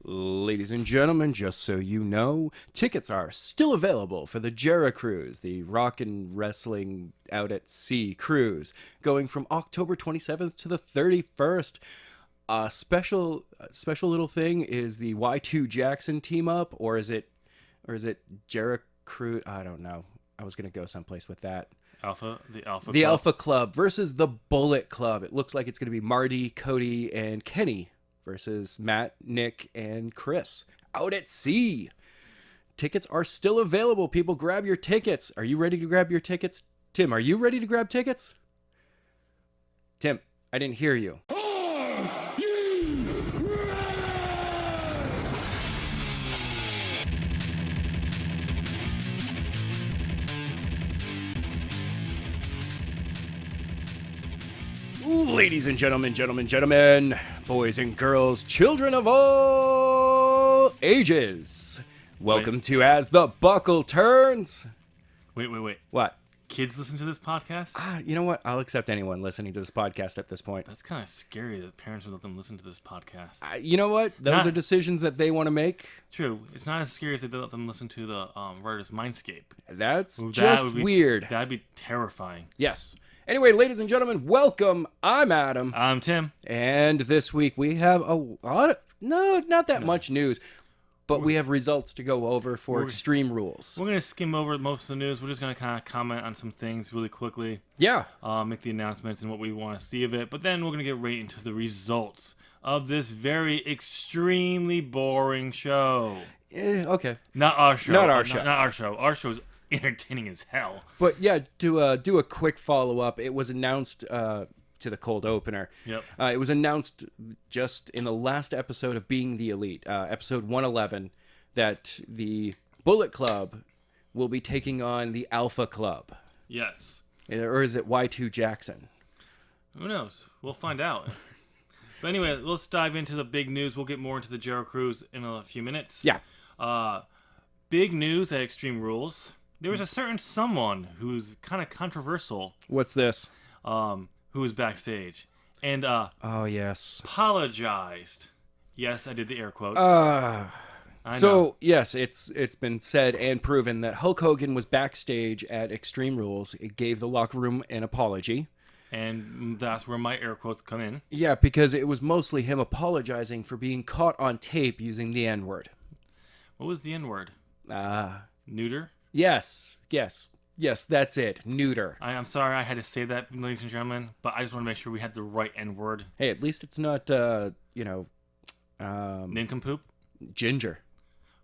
Ladies and gentlemen, just so you know, tickets are still available for the Jera Cruise, the rock and wrestling out at sea cruise, going from October 27th to the 31st. A special little thing is the Y2 Jackson team up, or is it Jera Cruise? I don't know. I was gonna go someplace with that. The Alpha Club. Alpha Club versus the Bullet Club. It looks like it's gonna be Marty, Cody, and Kenny versus Matt, Nick, and Chris out at sea. Tickets are still available. People, grab your tickets. Are you ready to grab your tickets? Tim, are you ready to grab tickets? Tim, I didn't hear you. Ladies and gentlemen, boys and girls, children of all ages, welcome to As the Buckle Turns. Wait. What? Kids listen to this podcast? You know what? I'll accept anyone listening to this podcast at this point. That's kind of scary that parents would let them listen to this podcast. You know what? Those are decisions that they want to make. True. It's not as scary if they let them listen to the Writer's Mindscape. That's just weird. That'd be terrifying. Yes. Anyway, ladies and gentlemen, welcome. I'm Adam. I'm Tim. And this week we have a lot of, much news, but we have results to go over for Extreme Rules. We're going to skim over most of the news. We're just going to kind of comment on some things really quickly. Yeah. Make the announcements and what we want to see of it. But then we're going to get right into the results of this very extremely boring show. Okay. Not our show. Not our show. Not our show. Our show's entertaining as hell. But yeah, to do a quick follow-up, it was announced to the cold opener. Yep. It was announced just in the last episode of Being the Elite, episode 111, that the Bullet Club will be taking on the Alpha Club. Yes. Or is it Y2 Jackson? Who knows? We'll find out. But anyway, let's dive into the big news. We'll get more into the Jera Cruise in a few minutes. Yeah. Big news at Extreme Rules. There was a certain someone who's kind of controversial. What's this? Who was backstage and oh yes, apologized. Yes, I did the air quotes. So yes, it's been said and proven that Hulk Hogan was backstage at Extreme Rules. It gave the locker room an apology, and that's where my air quotes come in. Yeah, because it was mostly him apologizing for being caught on tape using the N-word. What was the N-word? Neuter. Yes, that's it. Neuter. I'm sorry I had to say that, ladies and gentlemen, but I just want to make sure we had the right N-word. Hey, at least it's not, nincompoop? Ginger.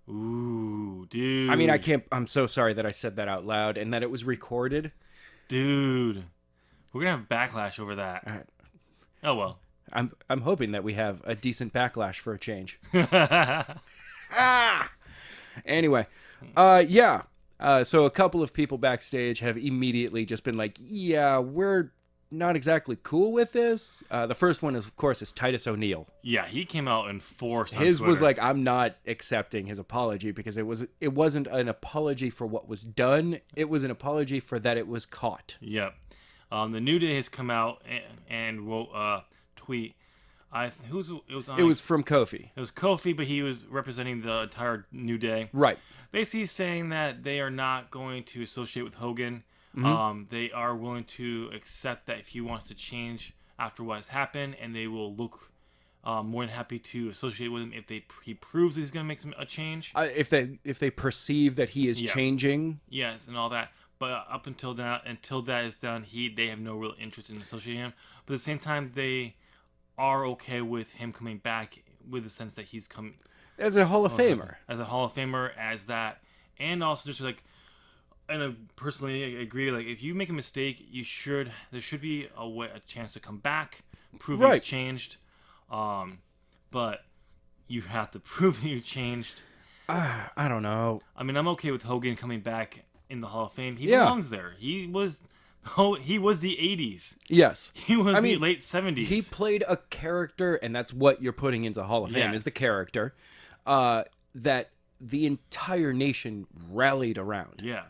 Ooh, dude. I mean, I'm so sorry that I said that out loud and that it was recorded. Dude. We're going to have backlash over that. Oh, well. I'm hoping that we have a decent backlash for a change. Anyway, yeah. So a couple of people backstage have immediately just been like, yeah, we're not exactly cool with this. The first one is, of course, Titus O'Neil. Yeah, he came out in force on His Twitter. was like, I'm not accepting his apology because it wasn't an apology for what was done. It was an apology for that it was caught. Yep. The New Day has come out and will tweet. It was from Kofi. It was Kofi, but he was representing the entire New Day. Right. Basically saying that they are not going to associate with Hogan. Mm-hmm. They are willing to accept that if he wants to change after what has happened, and they will look more than happy to associate with him if he proves that he's going to make a change. If they perceive that he is changing. Yes, and all that. But up until that is done, they have no real interest in associating him. But at the same time, they are okay with him coming back with the sense that he's coming as a Hall of Famer. As a Hall of Famer, as that. And also just like, and I personally agree, like if you make a mistake, there should be a chance to come back, prove you've changed. But you have to prove you changed. I don't know. I mean, I'm okay with Hogan coming back in the Hall of Fame. He belongs there. He was the 80s. Yes. He was the late 70s. He played a character, and that's what you're putting into Hall of Fame, is the character that the entire nation rallied around. Yeah.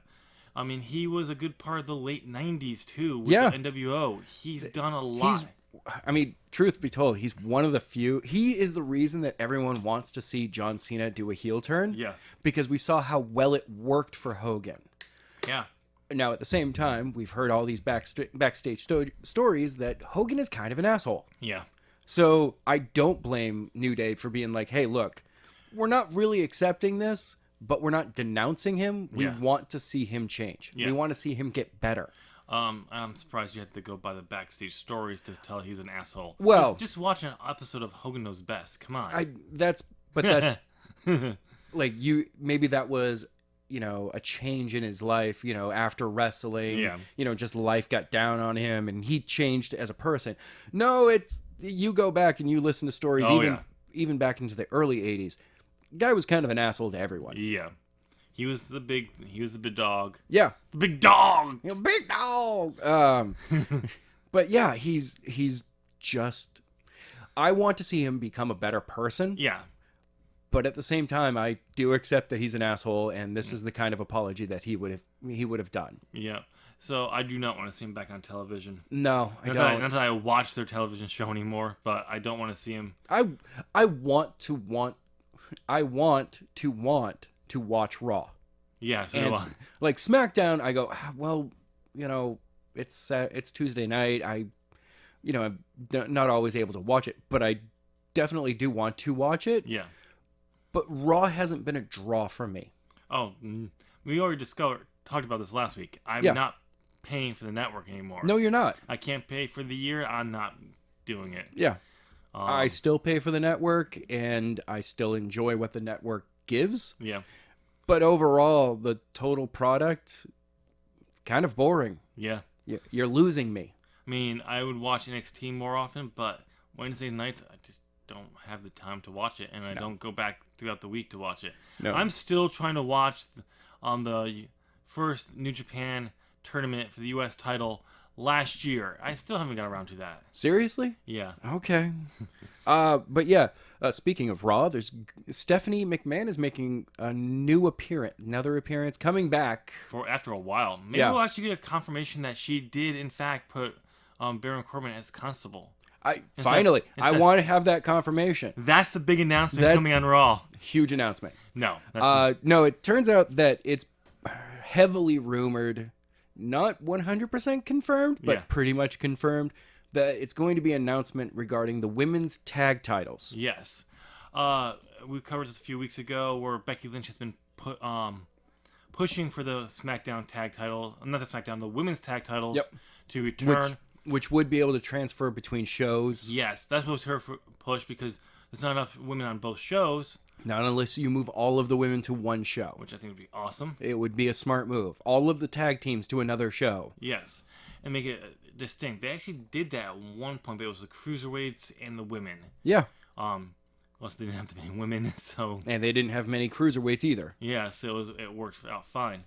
I mean, he was a good part of the late 90s, too, with the NWO. He's done a lot. I mean, truth be told, he's one of the few. He is the reason that everyone wants to see John Cena do a heel turn. Yeah. Because we saw how well it worked for Hogan. Yeah. Now, at the same time, we've heard all these backstage stories that Hogan is kind of an asshole. Yeah. So I don't blame New Day for being like, hey, look, we're not really accepting this, but we're not denouncing him. We want to see him change. Yeah. We want to see him get better. I'm surprised you had to go by the backstage stories to tell he's an asshole. Well, just watch an episode of Hogan Knows Best. Come on. That's like maybe that was, a change in his life, after wrestling, just life got down on him and he changed as a person. No, you go back and you listen to stories even back into the early 80s. Guy was kind of an asshole to everyone. Yeah. He was the big dog. Yeah. The big dog. Big dog. But yeah, he's just, I want to see him become a better person. Yeah. But at the same time, I do accept that he's an asshole, and this is the kind of apology that he would have done. Yeah. So I do not want to see him back on television. No, I don't. Not that I watch their television show anymore, but I don't want to see him. I want to watch Raw. Yeah. So and like SmackDown, I go, well, it's Tuesday night. I'm not always able to watch it, but I definitely do want to watch it. Yeah. But Raw hasn't been a draw for me. Oh, we already talked about this last week. I'm not paying for the network anymore. No, you're not. I can't pay for the year. I'm not doing it. Yeah. I still pay for the network, and I still enjoy what the network gives. Yeah. But overall, the total product, kind of boring. Yeah. You're losing me. I mean, I would watch NXT more often, but Wednesday nights, I just don't have the time to watch it, and I don't go back throughout the week to watch it. No. I'm still trying to watch the first New Japan tournament for the U.S. title last year. I still haven't got around to that. Seriously? Yeah. Okay. But yeah, speaking of Raw, there's Stephanie McMahon is making another appearance, coming back after a while. Maybe we'll actually get a confirmation that she did in fact put Baron Corbin as constable. I want to have that confirmation. That's the big announcement coming on Raw. Huge announcement. No. No, it turns out that it's heavily rumored, not 100% confirmed, but pretty much confirmed, that it's going to be an announcement regarding the women's tag titles. Yes. We covered this a few weeks ago where Becky Lynch has been pushing for the SmackDown tag title, not the SmackDown, the women's tag titles to return. Which would be able to transfer between shows. Yes, that's what was her push, because there's not enough women on both shows. Not unless you move all of the women to one show. Which I think would be awesome. It would be a smart move. All of the tag teams to another show. Yes, and make it distinct. They actually did that at one point, but it was the cruiserweights and the women. Yeah. Also, they didn't have that many women, so... And they didn't have many cruiserweights either. Yeah, so it worked out fine.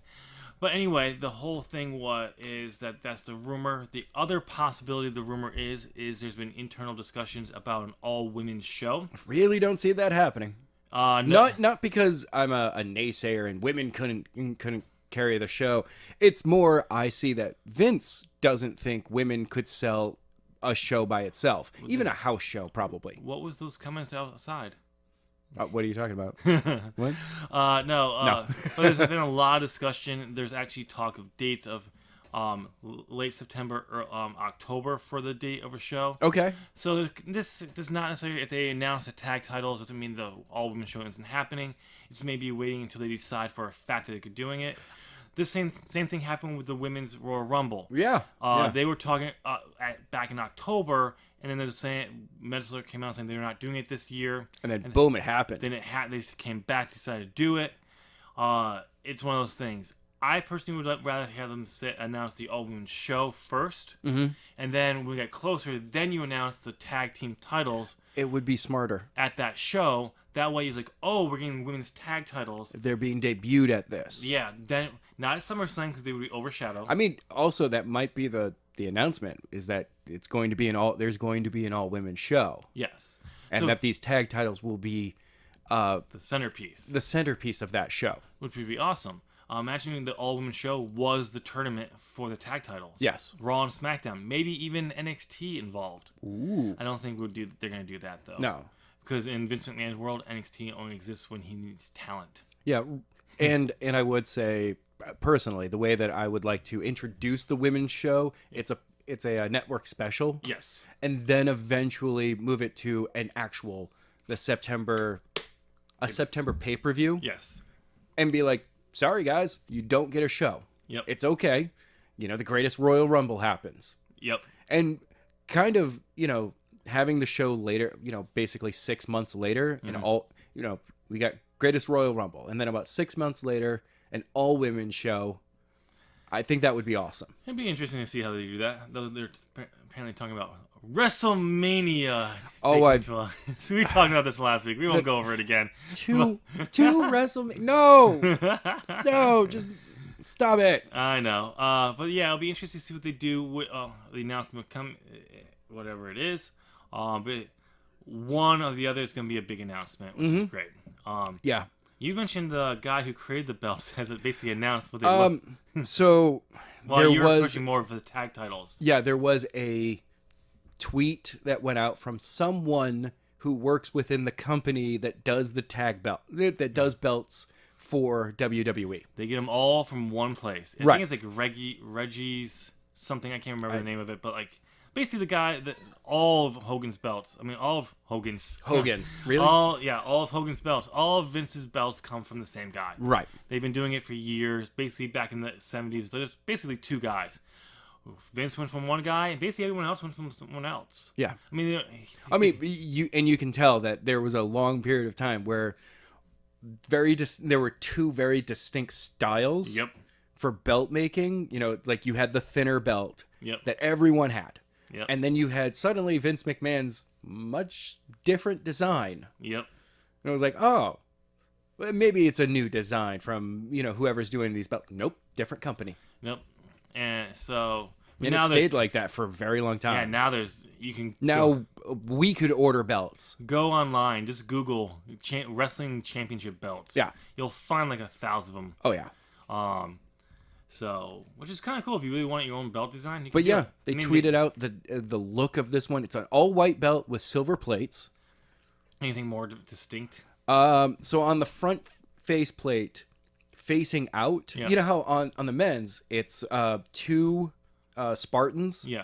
But anyway, the whole thing is that's the rumor. The other possibility of the rumor is there's been internal discussions about an all-women's show. Really don't see that happening. No. Not because I'm a naysayer and women couldn't carry the show. It's more I see that Vince doesn't think women could sell a show by itself. Even a house show, probably. What was those comments outside? What are you talking about? What? No. But there's been a lot of discussion. There's actually talk of dates of late September or October for the date of a show. Okay. So this does not necessarily, if they announce the tag titles, doesn't mean the all-women show isn't happening. It's maybe waiting until they decide for a fact that they're doing it. This same thing happened with the Women's Royal Rumble. Yeah. They were talking back in October, and then they're saying Metzler came out saying they're not doing it this year. And then boom, it happened. Then they came back, decided to do it. It's one of those things. I personally would rather have them announce the all-women show first, and then when we get closer, then you announce the tag team titles. It would be smarter at that show. That way, he's like, "Oh, we're getting women's tag titles. They're being debuted at this." Yeah, then not at SummerSlam because they would be overshadowed. I mean, also that might be the announcement is that there's going to be an all-women show. Yes, and that these tag titles will be the centerpiece of that show, which would be awesome. Imagining the all-women show was the tournament for the tag titles. Yes. Raw and SmackDown. Maybe even NXT involved. Ooh. I don't think they're going to do that, though. No. Because in Vince McMahon's world, NXT only exists when he needs talent. Yeah, and I would say, personally, the way that I would like to introduce the women's show, it's a network special. Yes. And then eventually move it to the September pay-per-view. Yes. And be like, sorry guys, you don't get a show. Yep. It's okay. The greatest Royal Rumble happens. Yep. And kind of, having the show later, basically 6 months later, and we got greatest Royal Rumble. And then about 6 months later, an all-women show. I think that would be awesome. It'd be interesting to see how they do that. Though they're apparently talking about WrestleMania. Oh, we talked about this last week. We won't go over it again. Two WrestleMania. No, just stop it. I know. But yeah, it'll be interesting to see what they do with the announcement come, whatever it is. But one or the other is going to be a big announcement, which is great. Yeah. You mentioned the guy who created the belts has basically announced what they look. So well, you're pushing more for the tag titles. Yeah, there was a tweet that went out from someone who works within the company that does the tag belt, that does belts for WWE. They get them all from one place. I think it's like Reggie's something. I can't remember the name of it, but like basically the guy that all of Hogan's belts. I mean, all of Hogan's. Really? All of Hogan's belts. All of Vince's belts come from the same guy. Right. They've been doing it for years. Basically, back in the 70s, there's basically two guys. Vince went from one guy, and basically everyone else went from someone else. Yeah. I mean, you can tell that there was a long period of time where there were two very distinct styles. Yep. For belt making. It's like you had the thinner belt. Yep. That everyone had. Yep. And then you had suddenly Vince McMahon's much different design. Yep. And I was like, oh, maybe it's a new design from, whoever's doing these belts. Nope, different company. Nope. And so... And it stayed like that for a very long time. Yeah, now we could order belts. Go online, just Google wrestling championship belts. Yeah. You'll find like 1,000 of them. Oh, yeah. So, which is kind of cool if you really want your own belt design. But yeah, they tweeted out the look of this one. It's an all-white belt with silver plates. Anything more distinct? So on the front face plate, facing out, you know how on the men's, it's two Spartans? Yeah.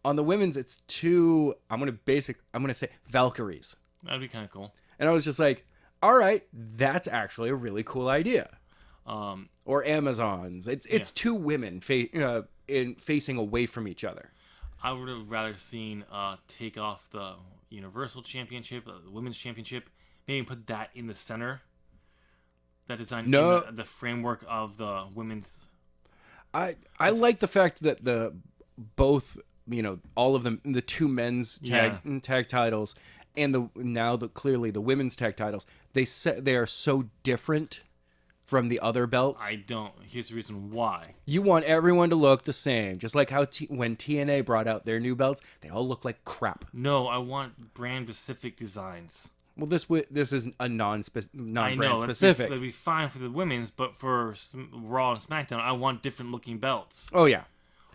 On the women's, it's two, I'm going to say Valkyries. That'd be kind of cool. And I was just like, all right, that's actually a really cool idea. Or Amazons. It's two women facing away from each other. I would have rather seen take off the Universal Championship, the Women's Championship, maybe put that in the center. That design in the framework of the women's. I like the fact that both all of them, the two men's tag titles and clearly the women's tag titles, they are so different from the other belts. Here's the reason why. You want everyone to look the same, just like how when TNA brought out their new belts, they all look like crap. No, I want brand specific designs. Well, this is a non-brand specific. That'd be fine for the women's, but for Raw and SmackDown, I want different looking belts. Oh yeah.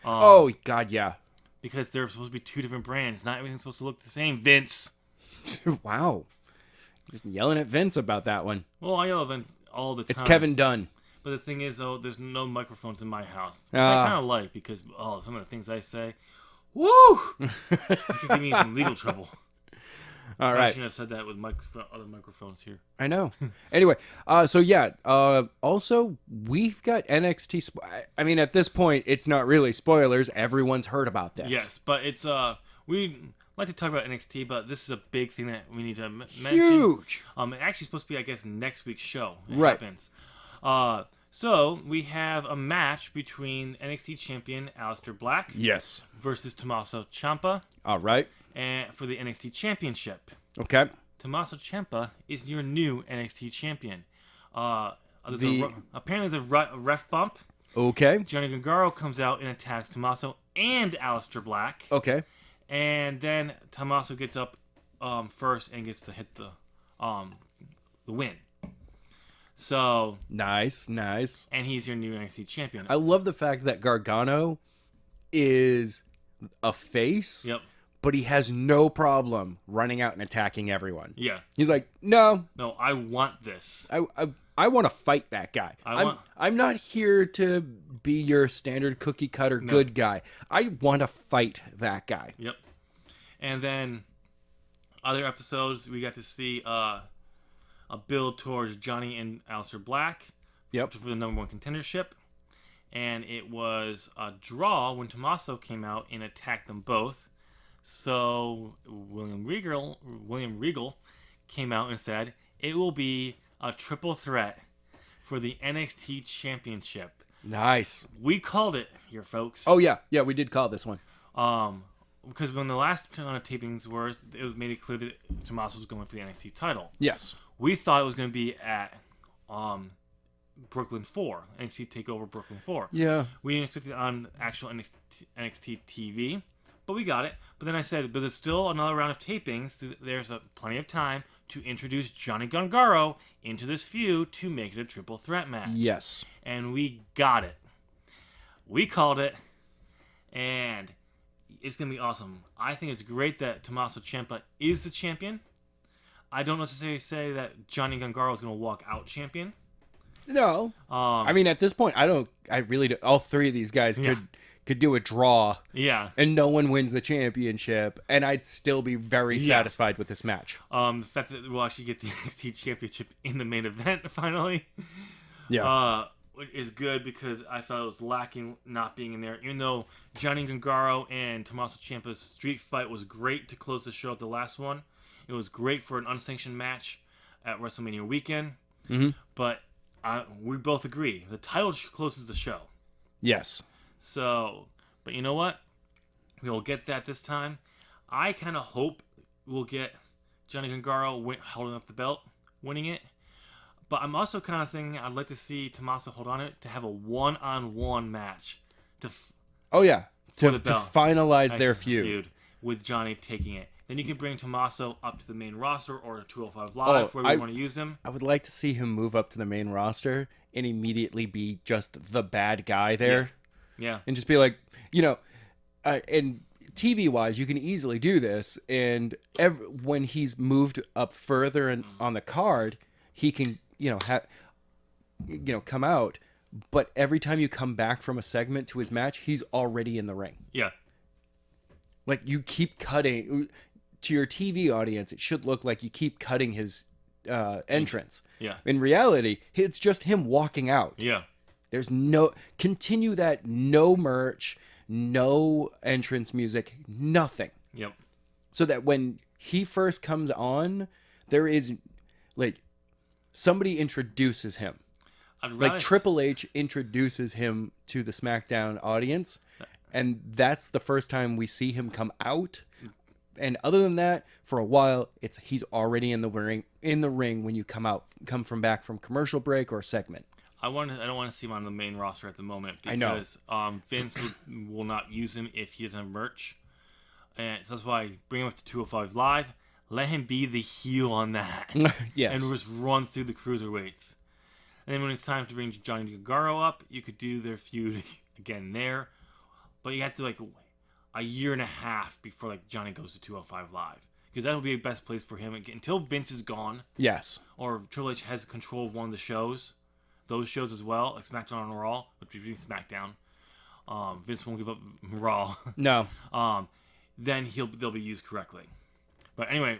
Oh God, yeah. Because they're supposed to be two different brands. Not everything's supposed to look the same. Vince. Wow. Just yelling at Vince about that one. Well, I yell at Vince all the time. It's Kevin Dunn. But the thing is, though, there's no microphones in my house. Which I kind of like because some of the things I say, woo, it could give me some legal trouble. All right. I shouldn't have said that with other microphones here. I know. Anyway, also, we've got NXT. I mean, at this point, it's not really spoilers. Everyone's heard about this. Yes, but it's we like to talk about NXT, but this is a big thing that we need to mention. Huge. It's actually supposed to be, I guess, next week's show. It right. happens. So we have a match between NXT champion Aleister Black. Yes. Versus Tommaso Ciampa. All right. And for the NXT Championship. Okay. Tommaso Ciampa is your new NXT champion. Apparently there's a ref bump. Okay. Johnny Gargano comes out and attacks Tommaso and Aleister Black. Okay. And then Tommaso gets up first and gets to hit the win. So nice. And he's your new NXT champion. I love the fact that Gargano is a face. Yep. But he has no problem running out and attacking everyone. Yeah. He's like, no, I want this. I want to fight that guy. I'm not here to be your standard cookie cutter good guy. I want to fight that guy. Yep. And then other episodes, we got to see a build towards Johnny and Aleister Black. Yep. For the #1 contendership. And it was a draw when Tommaso came out and attacked them both. So William Regal came out and said it will be a triple threat for the NXT Championship. Nice. We called it here, folks. Oh yeah, we did call this one. Because when the last tapings were, it was made it clear that Tommaso was going for the NXT title. Yes. We thought it was going to be at Brooklyn 4, NXT Takeover Brooklyn 4. Yeah. We didn't expect it on actual NXT TV. But we got it. But then I said, but there's still another round of tapings. There's plenty of time to introduce Johnny Gargano into this feud to make it a triple threat match. Yes. And we got it. We called it. And it's going to be awesome. I think it's great that Tommaso Ciampa is the champion. I don't necessarily say that Johnny Gargano is going to walk out champion. No. I mean, at this point, I really do. All three of these guys could do a draw. Yeah. And no one wins the championship. And I'd still be very satisfied with this match. The fact that we'll actually get the NXT championship in the main event finally. Yeah. Is good because I felt it was lacking not being in there. Even though Johnny Gargano and Tommaso Ciampa's street fight was great to close the show at the last one. It was great for an unsanctioned match at WrestleMania weekend. Mm-hmm. But we both agree. The title closes the show. Yes. So, but you know what? We'll get that this time. I kind of hope we'll get Johnny Gargano holding up the belt, winning it. But I'm also kind of thinking I'd like to see Tommaso hold on it to have a one-on-one match. To finalize their feud with Johnny taking it. Then you can bring Tommaso up to the main roster or 205 Live, where we want to use him. I would like to see him move up to the main roster and immediately be just the bad guy there. Yeah. And just be like, and TV-wise, you can easily do this. And when he's moved up further on the card, he can, come out. But every time you come back from a segment to his match, he's already in the ring. Yeah. Like, you keep cutting. To your TV audience, it should look like you keep cutting his entrance. Yeah. In reality, it's just him walking out. Yeah. There's continue that no merch, no entrance music, nothing. Yep. So that when he first comes on, there is somebody introduces him. Triple H introduces him to the SmackDown audience, and that's the first time we see him come out. And other than that, for a while, he's already in the ring when you come from back from commercial break or segment. I don't want to see him on the main roster at the moment because Vince will not use him if he doesn't have merch. And so that's why bring him up to 205 Live. Let him be the heel on that. Yes. And just run through the cruiserweights. And then when it's time to bring Johnny Gargano up, you could do their feud again there. But you have to a year and a half before Johnny goes to 205 Live. Because that'll be the best place for him until Vince is gone. Yes. Or Triple H has control of one of the shows. Those shows as well, like SmackDown and Raw, which would be SmackDown. Vince won't give up Raw. No. Then they'll be used correctly. But anyway,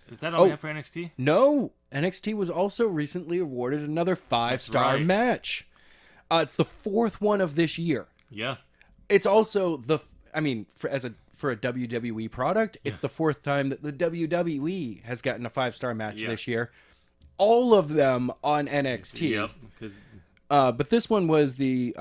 is that all we have for NXT? No. NXT was also recently awarded another 5-star match. It's the 4th one of this year. Yeah. It's also for a WWE product, it's the 4th time that the WWE has gotten a 5-star match this year. All of them on NXT. Yep. But this one was the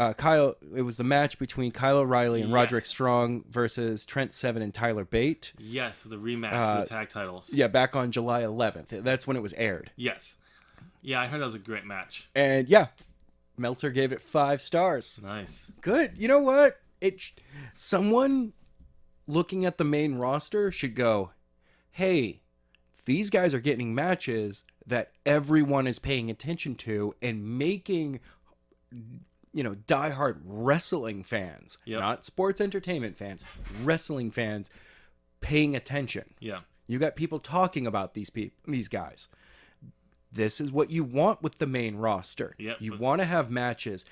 match between Kyle O'Reilly and Roderick Strong versus Trent Seven and Tyler Bate. Yes, the rematch for the tag titles. Yeah, back on July 11th. That's when it was aired. Yes. Yeah, I heard that was a great match. And Meltzer gave it 5 stars. Nice. Good. You know what? Someone looking at the main roster should go, hey, these guys are getting matches that everyone is paying attention to and making, diehard wrestling fans, not sports entertainment fans, wrestling fans paying attention. Yeah. You got people talking about these guys. This is what you want with the main roster. Yep, you want to have matches.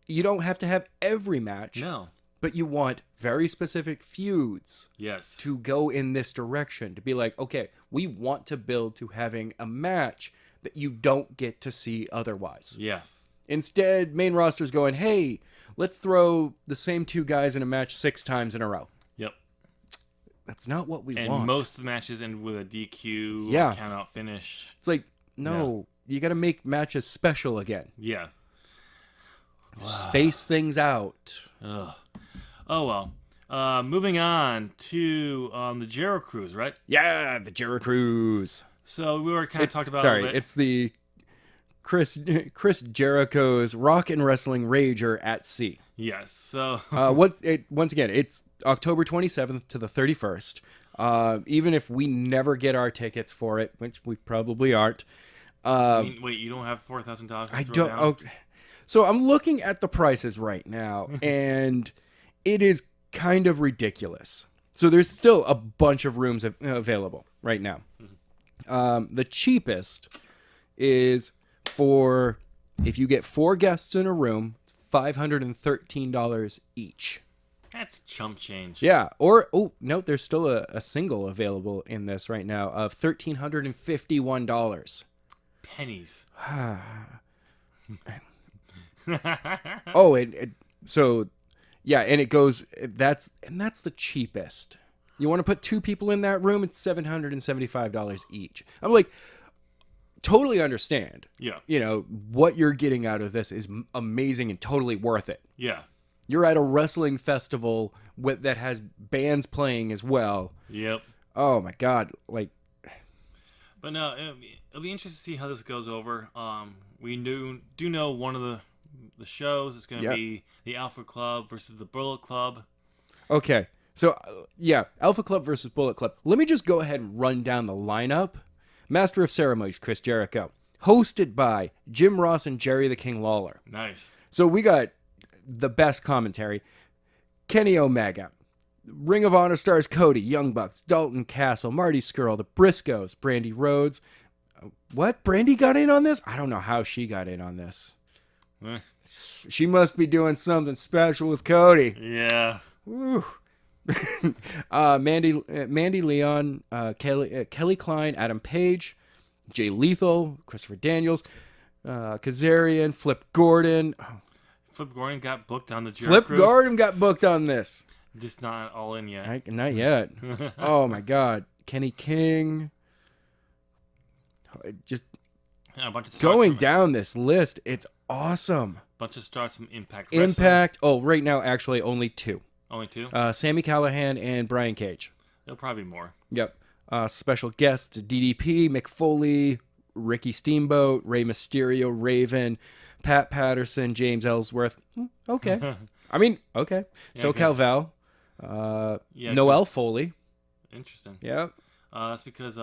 You don't have to have every match. No. But you want very specific feuds. Yes. To go in this direction. To be like, okay, we want to build to having a match that you don't get to see otherwise. Yes. Instead, main roster's going, hey, let's throw the same two guys in a match 6 times in a row. Yep. That's not what we want. And most of the matches end with a DQ, count out finish. It's like, no, you got to make matches special again. Yeah. Space things out. Ugh. Oh, well. Moving on to the Jericho Cruise, right? Yeah, the Jericho Cruise. So we were kind of talked about it's the Chris Jericho's Rock and Wrestling Rager at Sea. Yes. So once again, it's October 27th to the 31st. Even if we never get our tickets for it, which we probably aren't. Wait, you don't have $4,000? I don't. Oh, so I'm looking at the prices right now, and it is kind of ridiculous. So there's still a bunch of rooms available right now. The cheapest is for, if you get 4 guests in a room, it's $513 each. That's chump change. Yeah. Or, no, there's still a single available in this right now of $1,351. Pennies. So yeah, and it goes, that's the cheapest. You want to put 2 people in that room, it's $775 each. I'm like, totally understand. Yeah. What you're getting out of this is amazing and totally worth it. Yeah. You're at a wrestling festival that has bands playing as well. Yep. Oh my God. But no, it'll be interesting to see how this goes over. We do know one of the shows is going to be the Alpha Club versus the Bullet Club. Okay. So, Alpha Club versus Bullet Club. Let me just go ahead and run down the lineup. Master of Ceremonies, Chris Jericho. Hosted by Jim Ross and Jerry the King Lawler. Nice. So we got the best commentary. Kenny Omega. Ring of Honor stars Cody, Young Bucks, Dalton Castle, Marty Scurll, the Briscoes, Brandy Rhodes. What? Brandy got in on this? I don't know how she got in on this. She must be doing something special with Cody. Yeah. Woo. Mandy Leon, Kelly Klein, Adam Page, Jay Lethal, Christopher Daniels, Kazarian, Flip Gordon. Flip Gordon got booked on the Jericho Cruise. Gordon got booked on this. Just not all in yet. Not yet. Oh my God. Kenny King. Just a bunch of going down this list. It's awesome. Bunch of stars from Impact Wrestling. Right now, actually, only 2. Only 2? Sami Callihan and Brian Cage. There'll probably be more. Yep. Special guests, DDP, Mick Foley, Ricky Steamboat, Rey Mysterio, Raven, Pat Patterson, James Ellsworth. Okay. I mean, okay. Yeah, SoCal Val. Noel Foley. Interesting. Yep. That's because...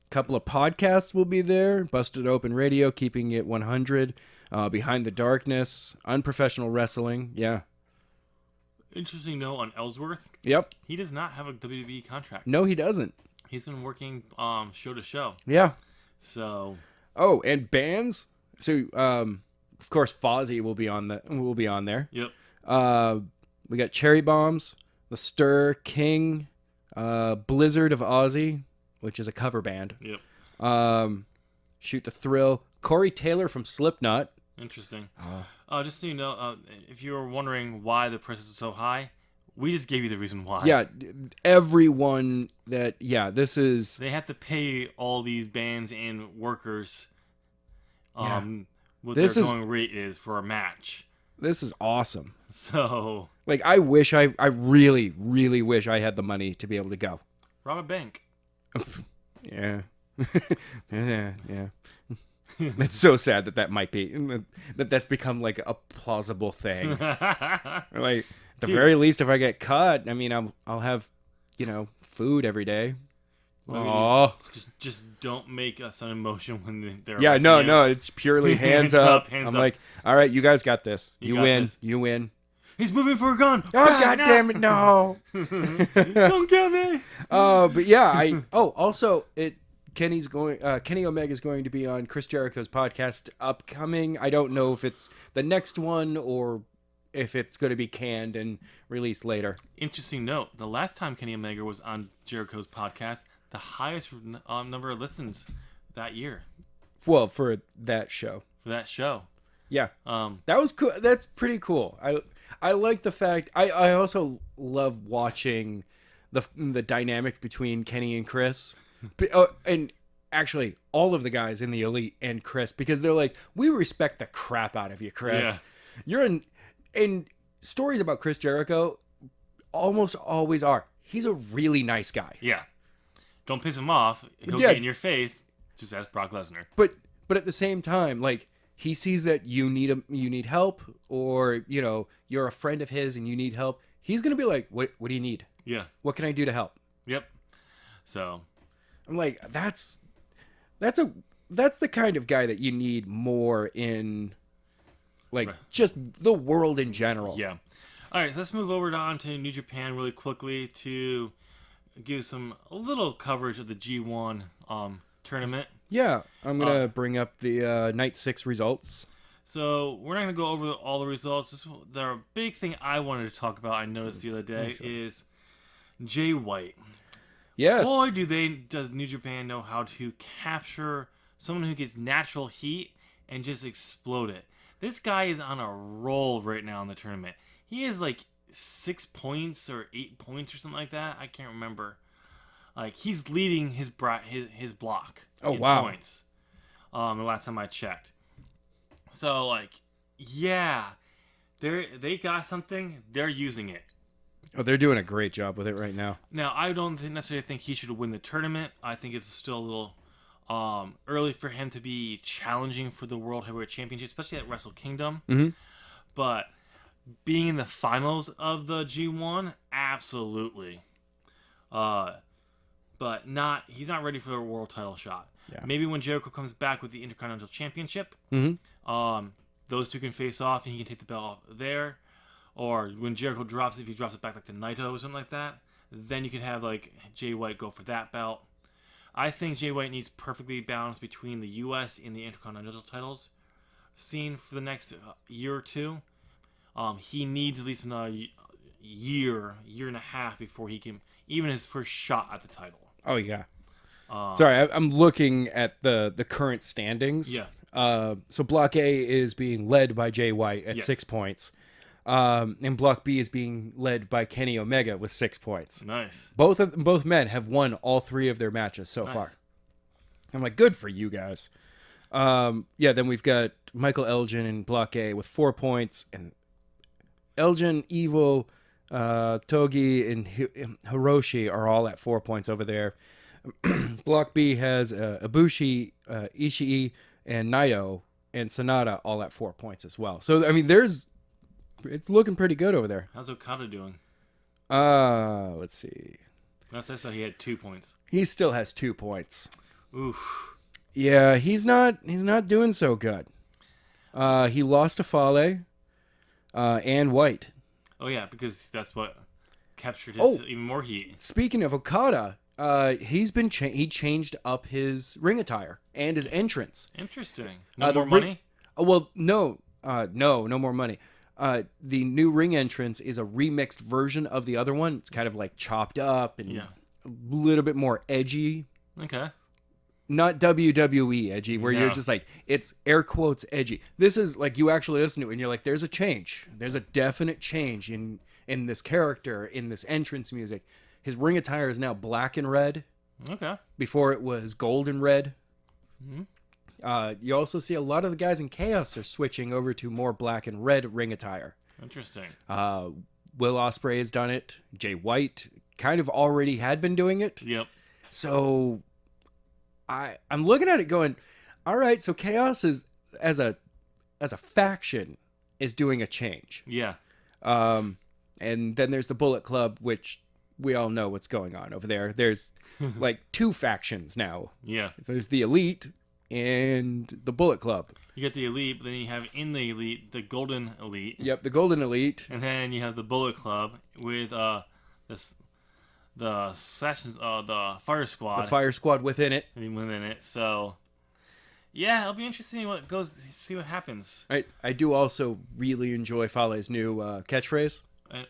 couple of podcasts will be there. Busted Open Radio, Keeping It 100, Behind the Darkness, Unprofessional Wrestling. Yeah. Interesting note on Ellsworth. Yep. He does not have a WWE contract. No, he doesn't. He's been working show to show. Yeah. So. Oh, and bands. So, of course, Fozzy will be on there. Yep. We got Cherry Bombs, The Stir, King, Blizzard of Ozzy, which is a cover band. Yep. Shoot the Thrill, Corey Taylor from Slipknot. Interesting. Just so you know, if you were wondering why the prices are so high, we just gave you the reason why. Yeah, everyone this is... They have to pay all these bands and workers what their going rate is for a match. This is awesome. So... I really, really wish I had the money to be able to go. Rob a bank. Yeah. yeah. It's so sad that might be that's become a plausible thing. At the very least, if I get caught, I mean, I'll have food every day. Oh, just don't make a sudden motion when they're yeah, arresting you. no, it's purely hands up. Hands I'm up. like, all right, you guys got this. You You got win. this. You win. He's moving for a gun. Oh, God damn it, no. Don't kill me. But yeah, also Kenny Omega is going to be on Chris Jericho's podcast upcoming. I don't know if it's the next one or if it's going to be canned and released later. Interesting note: the last time Kenny Omega was on Jericho's podcast, the highest number of listens that year. Well, for that show. For that show. Yeah. That was cool. That's pretty cool. I like the fact. I also love watching the dynamic between Kenny and Chris, and actually all of the guys in the Elite and Chris, because they're like, we respect the crap out of you, Chris. Yeah. You're in stories about Chris Jericho almost always are. He's a really nice guy. Yeah. Don't piss him off. He'll Yeah. get in your face. Just ask Brock Lesnar. But at the same time, like, he sees that you need help, or you're a friend of his and you need help. He's gonna be like, what do you need? Yeah. What can I do to help? Yep. So I'm like, that's the kind of guy that you need more in, like, just the world in general. yeah. All right, so let's move over on to New Japan really quickly to give a little coverage of the G1 tournament. Yeah, I'm gonna bring up the night 6 results. So we're not gonna go over all the results. The big thing I wanted to talk about, I noticed the other day, is Jay White. Yes. Boy, does New Japan know how to capture someone who gets natural heat and just explode it. This guy is on a roll right now in the tournament. He has like 6 points or 8 points or something like that. I can't remember. Like, he's leading his block. Oh, in wow. Points. The last time I checked. So, like, yeah, they got something. They're using it. Oh, they're doing a great job with it right now. Now, I don't necessarily think he should win the tournament. I think it's still a little early for him to be challenging for the World Heavyweight Championship, especially at Wrestle Kingdom. Mm-hmm. But being in the finals of the G1, absolutely. But he's not ready for a world title shot. Yeah. Maybe when Jericho comes back with the Intercontinental Championship, those two can face off and he can take the belt off there. Or when Jericho drops it, if he drops it back like the Naito or something like that, then you could have like Jay White go for that belt. I think Jay White needs perfectly balanced between the U.S. and the Intercontinental titles scene for the next year or two. He needs at least another year and a half before he can even his first shot at the title. Oh yeah. Sorry, I'm looking at the current standings. Yeah. So Block A is being led by Jay White at 6 points. And Block B is being led by Kenny Omega with 6 points. Nice. Both men have won all 3 of their matches so far. I'm like, good for you guys. Yeah, then we've got Michael Elgin in Block A with 4 points, and Elgin, Evil, Togi, and Hiroshi are all at 4 points over there. Block B has Ibushi, Ishii, and Naito, and Sonata all at 4 points as well. So, I mean, it's looking pretty good over there. How's Okada doing? Let's see. Last I saw, he had 2 points. He still has 2 points. Oof. Yeah, he's not doing so good. He lost to Fale, and White. Oh yeah, because that's what captured his even more heat. Speaking of Okada, he changed up his ring attire and his entrance. Interesting. No more money? Well, no more money. The new ring entrance is a remixed version of the other one. It's kind of like chopped up and a little bit more edgy. Okay. Not WWE edgy, where you're just like, it's air quotes edgy. This is like, you actually listen to it and you're like, there's a change. There's a definite change in this character, in this entrance music. His ring attire is now black and red. Okay. Before it was gold and red. Mm-hmm. You also see a lot of the guys in Chaos are switching over to more black and red ring attire. Interesting. Will Ospreay has done it. Jay White kind of already had been doing it. Yep. So I'm looking at it going, all right, so Chaos is as a faction is doing a change. Yeah. And then there's the Bullet Club, which we all know what's going on over there. There's like 2 factions now. Yeah. There's the Elite and the Bullet Club. You get the Elite, but then you have in the Elite the Golden Elite. Yep, the Golden Elite. And then you have the Bullet Club with the Assassins, the Fire Squad. The Fire Squad within it. Within it. So, yeah, it'll be interesting see what happens. I do also really enjoy Fale's new catchphrase.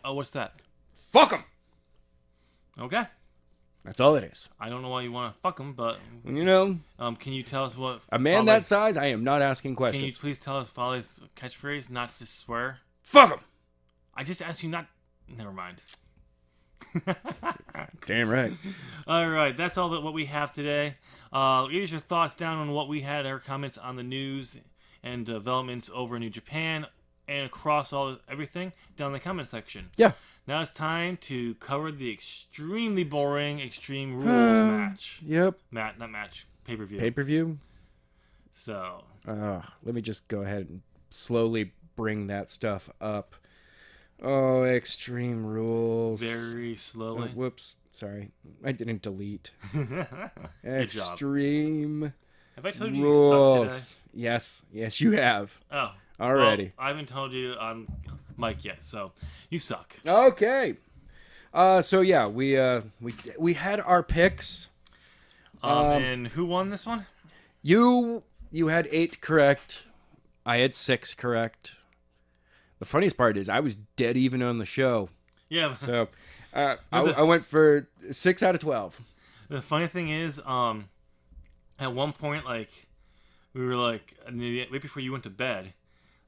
What's that? Fuck 'em! Okay. That's all it is. I don't know why you want to fuck him, but... You know... can you tell us what... A man that size, I am not asking questions. Can you please tell us Fale's catchphrase, not to swear? Fuck 'em! I just asked you not... Never mind. Damn right. All right, that's all what we have today. Leave your thoughts down on what we had, our comments on the news and developments over in New Japan and across everything down in the comment section. Yeah. Now it's time to cover the extremely boring Extreme Rules match. Yep. Not match. Pay-per-view. Pay-per-view? So. Let me just go ahead and slowly bring that stuff up. Oh, Extreme Rules. Very slowly. Whoops. Sorry. I didn't delete. Extreme Rules. Have I told you you suck today? Yes. Yes, you have. Oh. Already. Well, I haven't told you on mic yet, so you suck. Okay. So yeah, we had our picks. And who won this one? You had 8 correct. I had 6 correct. The funniest part is I was dead even on the show. Yeah. So I went for 6 out of 12. The funny thing is, at one point, like, we were like, right before you went to bed,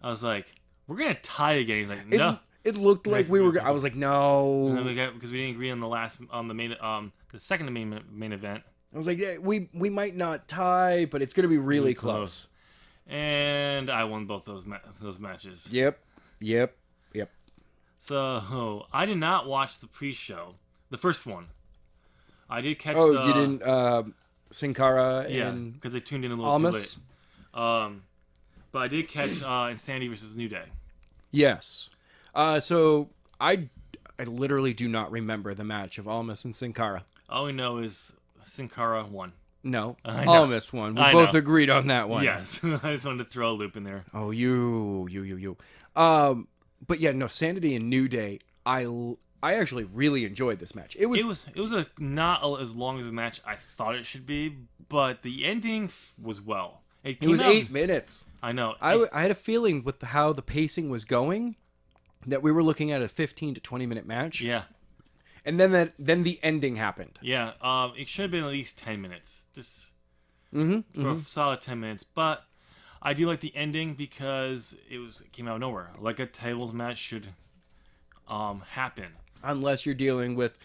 I was like, we're going to tie again. He's like, no. It looked like we were. I was like, no. And then because we didn't agree on the second main event. I was like, yeah, we might not tie, but it's going to be really close. And I won both those matches. Yep. So I did not watch the pre-show, the first one. I did catch. You didn't. Sin Cara and because I tuned in a little Almas. too late. But I did catch Insanity versus New Day. Yes. So I literally do not remember the match of Almas and Sin Cara. All we know is Sin Cara won. No, Almas won. We both agreed on that one. Yes, I just wanted to throw a loop in there. Oh, you. But yeah, no, Sanity and New Day. I actually really enjoyed this match. It was not as long as the match I thought it should be, but the ending was well. It was 8 minutes. I know. I had a feeling with how the pacing was going that we were looking at a 15 to 20 minute match. Yeah. And then the ending happened. Yeah. It should have been at least 10 minutes. Just for a solid 10 minutes. But I do like the ending because it came out of nowhere. Like a tables match should happen. Unless you're dealing with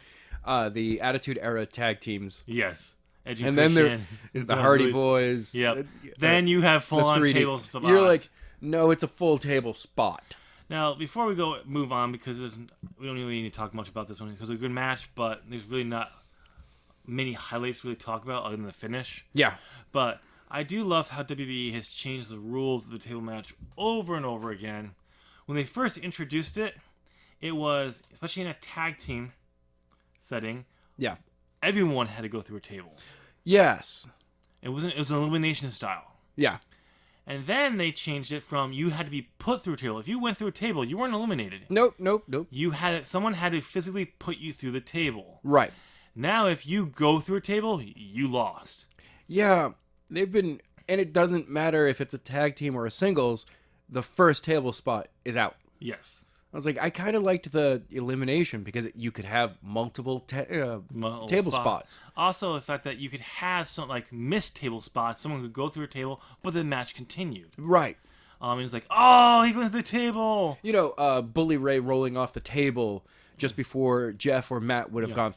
the Attitude Era tag teams. Yes. Edge and then the Hardy Boys. Yep. Then you have full-on table spots. You're like, no, it's a full table spot. Now, before we move on, because we don't really need to talk much about this one, because it's a good match, but there's really not many highlights to really talk about other than the finish. Yeah. But I do love how WWE has changed the rules of the table match over and over again. When they first introduced it, it was, especially in a tag team setting, yeah, everyone had to go through a table. Yes. It was an elimination style. Yeah. And then they changed it from you had to be put through a table. If you went through a table, you weren't eliminated. Nope. Someone had to physically put you through the table. Right. Now, if you go through a table, you lost. Yeah, and it doesn't matter if it's a tag team or a singles, the first table spot is out. Yes. I was like, I kind of liked the elimination because you could have multiple table spots. Also, the fact that you could have some like missed table spots. Someone could go through a table, but the match continued. Right. And it's like, oh, he went through the table. You know, Bully Ray rolling off the table just before Jeff or Matt would have gone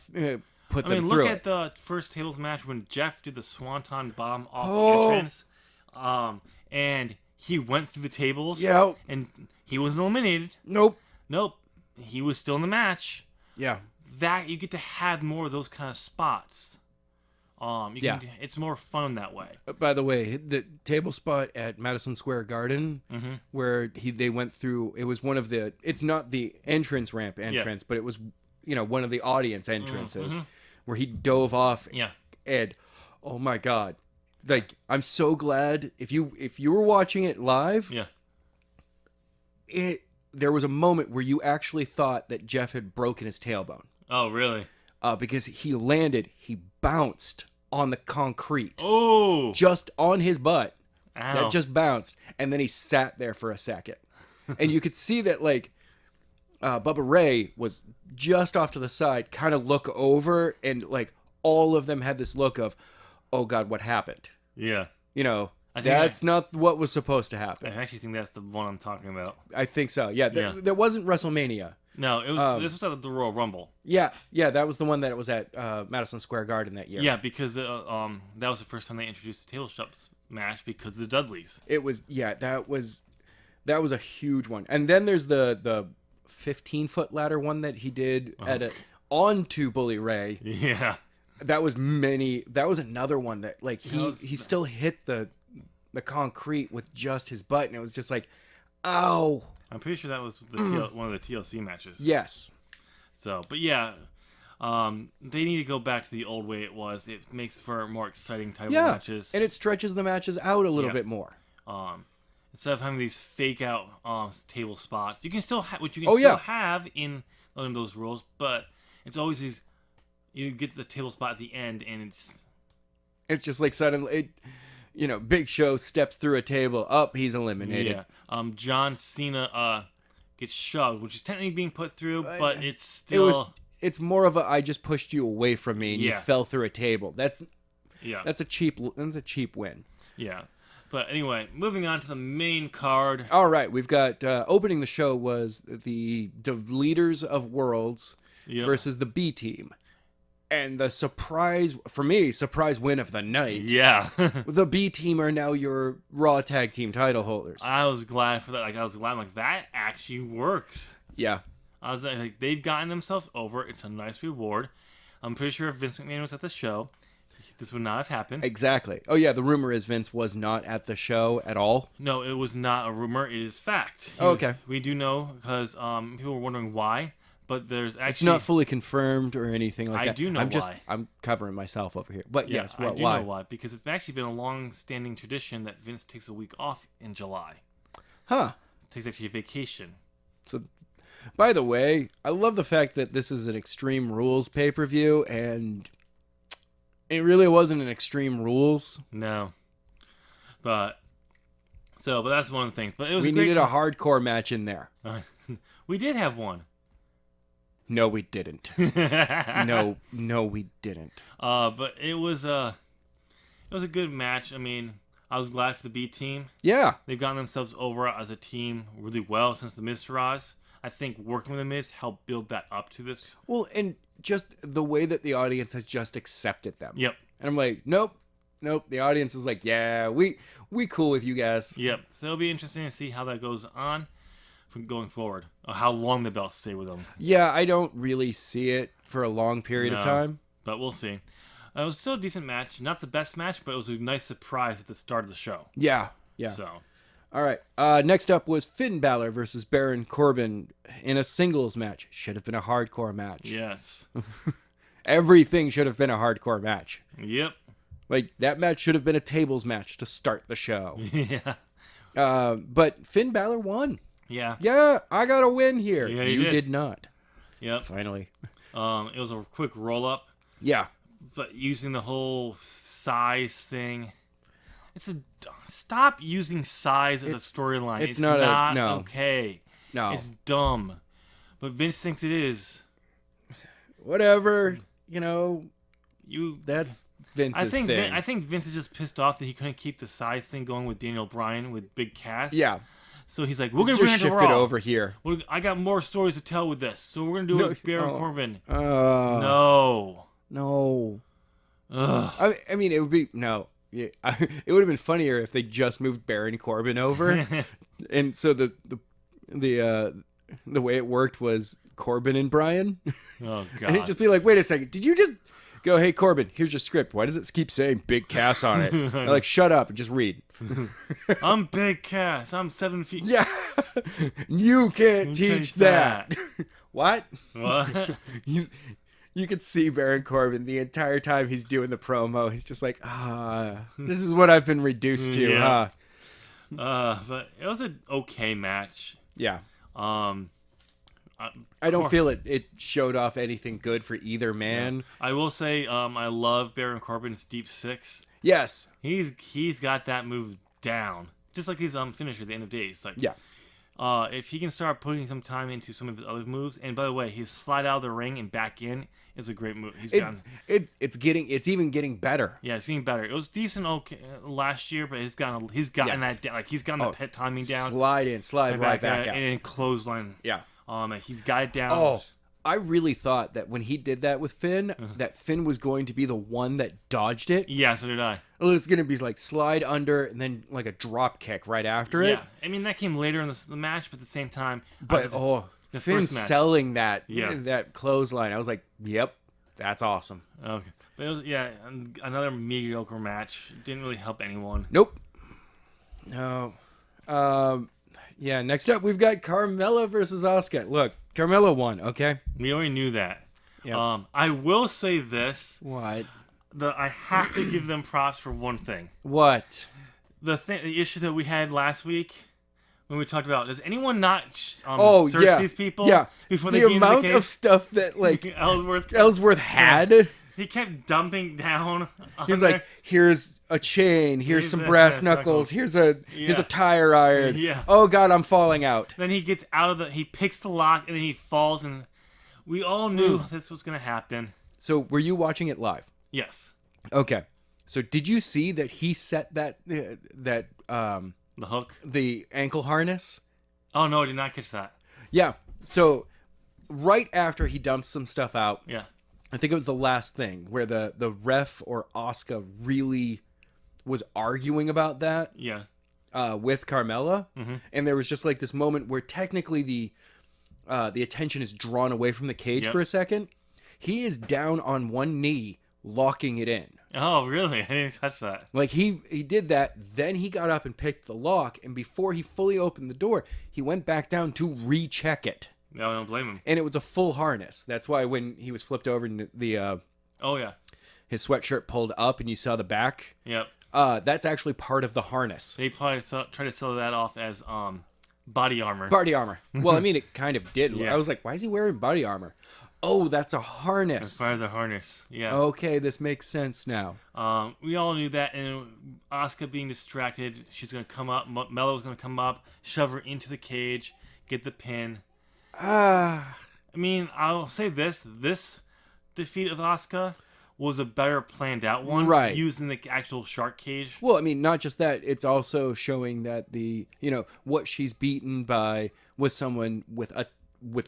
put them through. Look at the first tables match when Jeff did the Swanton Bomb off the entrance, and he went through the tables. Yeah. And he wasn't eliminated. Nope. He was still in the match. Yeah. That you get to have more of those kind of spots. It's more fun that way. By the way, the table spot at Madison Square Garden, where they went through, it was one of the. It's not the entrance ramp, but it was one of the audience entrances where he dove off. Yeah. And oh my God, like, I'm so glad if you were watching it live, Yeah. there was a moment where you actually thought that Jeff had broken his tailbone. Oh, really? Because he bounced on the concrete. Oh. Just on his butt. Ow. That just bounced. And then he sat there for a second. And you could see that, like, Bubba Ray was just off to the side, kind of look over, and, like, all of them had this look of, oh, God, what happened? Yeah. That's not what was supposed to happen. I actually think that's the one I'm talking about. I think so. Yeah, there wasn't WrestleMania. No, it was. This was at the Royal Rumble. Yeah, that was the one that was at Madison Square Garden that year. Yeah, because that was the first time they introduced the tabletop match because of the Dudleys. It was that was a huge one. And then there's the 15-foot ladder one that he did onto Bully Ray. Yeah, that was another one that, like, he still hit the concrete with just his butt, and it was just like, ow. I'm pretty sure that was one of the TLC matches. Yes. So, but yeah, they need to go back to the old way it was. It makes for more exciting title matches. And it stretches the matches out a little bit more. Instead of having these fake out table spots, you can still have in those rules, but it's always these. You get the table spot at the end, and it's just like suddenly. Big Show steps through a table. Up, he's eliminated. Yeah. John Cena gets shoved, which is technically being put through, but it's still. It's more of a I just pushed you away from me and you fell through a table. That's a cheap win. Yeah. But anyway, moving on to the main card. All right, we've got opening the show was the Leaders of Worlds versus the B Team. And the surprise win of the night. Yeah. The B Team are now your Raw Tag Team title holders. I was glad for that. Like, that actually works. Yeah. I was like, they've gotten themselves over. It's a nice reward. I'm pretty sure if Vince McMahon was at the show, this would not have happened. Exactly. Oh, yeah, the rumor is Vince was not at the show at all. No, it was not a rumor. It is fact. Okay. We do know because people were wondering why. But there's actually... It's not fully confirmed or anything like that. I do know why. I'm covering myself over here. But yes, I do why? know why. Because it's actually been a long-standing tradition that Vince takes a week off in July. Huh. Takes actually a vacation. So, by the way, I love the fact that this is an Extreme Rules pay-per-view, and it really wasn't an Extreme Rules. No. But that's one of the things. But it was we needed a hardcore match in there. We did have one. No, we didn't. No, we didn't. But it was a good match. I mean, I was glad for the B Team. Yeah. They've gotten themselves over as a team really well since the Miz Taraj. I think working with the Miz helped build that up to this. Well, and just the way that the audience has just accepted them. Yep. And I'm like, nope. The audience is like, yeah, we cool with you guys. Yep. So it'll be interesting to see how that goes on from going forward, or how long the belts stay with them. Yeah, I don't really see it for a long period of time. But we'll see. It was still a decent match. Not the best match, but it was a nice surprise at the start of the show. Yeah. So. All right. Next up was Finn Balor versus Baron Corbin in a singles match. Should have been a hardcore match. Yes. Everything should have been a hardcore match. Yep. Like, that match should have been a tables match to start the show. Yeah. But Finn Balor won. Yeah. Yeah, I got a win here. Yeah, you did not. Yep. Finally. It was a quick roll-up. Yeah. But using the whole size thing... Stop using size as a storyline. It's not okay. No. It's dumb. But Vince thinks it is. Whatever. That's Vince's thing. I think Vince is just pissed off that he couldn't keep the size thing going with Daniel Bryan with Big Cass. Yeah. So he's like, we're going to bring it to Raw. Shift it over here. I got more stories to tell with this. So we're going to do it with Baron Corbin. No. Ugh. I mean, it would be... No. Yeah, it would have been funnier if they just moved Baron Corbin over. And so the way it worked was Corbin and Bryan. Oh, God. And it'd just be like, wait a second. Did you just... Go, hey, Corbin, here's your script. Why does it keep saying Big Cass on it? They're like, shut up and just read. I'm Big Cass. I'm 7 feet. Yeah. You can't teach that. what? What? You could see Baron Corbin the entire time he's doing the promo. He's just like, this is what I've been reduced to, Yeah. huh? But it was an okay match. Yeah. I don't feel it showed off anything good for either man. Yeah. I will say, I love Baron Corbin's Deep Six. Yes. He's got that move down. Just like his finisher at the end of days. Like, yeah. If he can start putting some time into some of his other moves, and by the way, his slide out of the ring and back in is a great move. It's even getting better. Yeah, it's getting better. It was decent last year, but he's gotten that like he's gotten the pet timing down. Slide in, slide right back out, and clothesline. Yeah. He's got it down. Oh, I really thought that when he did that with Finn, that Finn was going to be the one that dodged it. Yeah, so did I. It was going to be like slide under and then like a drop kick right after it. Yeah, I mean that came later in the match, but at the same time. But Finn selling that clothesline, I was like, yep, that's awesome. Okay, but it was another mediocre match. It didn't really help anyone. Nope. No. Yeah, next up we've got Carmella versus Asuka. Look, Carmella won, okay? We already knew that. Yep. I will say this. What? I have to give them props for one thing. What? The issue that we had last week when we talked about, does anyone not search these people before they get into the cage? The amount of stuff that like Ellsworth had. Yeah. He kept dumping down. He's like, here's a chain, here's some brass knuckles, here's a tire iron. Yeah. Oh God, I'm falling out. Then he gets out of he picks the lock, and then he falls, and we all knew this was going to happen. So were you watching it live? Yes. Okay. So did you see that he set that the hook, the ankle harness? Oh no, I did not catch that. Yeah. So right after he dumps some stuff out. Yeah. I think it was the last thing where the ref or Asuka really was arguing about that. Yeah. With Carmella, mm-hmm. and there was just like this moment where technically the attention is drawn away from the cage for a second. He is down on one knee, locking it in. Oh, really? I didn't touch that. Like he did that, then he got up and picked the lock, and before he fully opened the door, he went back down to recheck it. No, I don't blame him. And it was a full harness. That's why when he was flipped over and his sweatshirt pulled up and you saw the back. Yep. That's actually part of the harness. They probably try to sell that off as body armor. Body armor. Well, I mean, it kind of did. Yeah. I was like, why is he wearing body armor? Oh, that's a harness. That's part of the harness. Yeah. Okay, this makes sense now. We all knew that, and Asuka being distracted, she's going to come up. Melo's going to come up, shove her into the cage, get the pin. I mean, I'll say this defeat of Asuka was a better planned out one, right? Using the actual shark cage. Well, I mean, not just that; it's also showing that what she's beaten by was someone with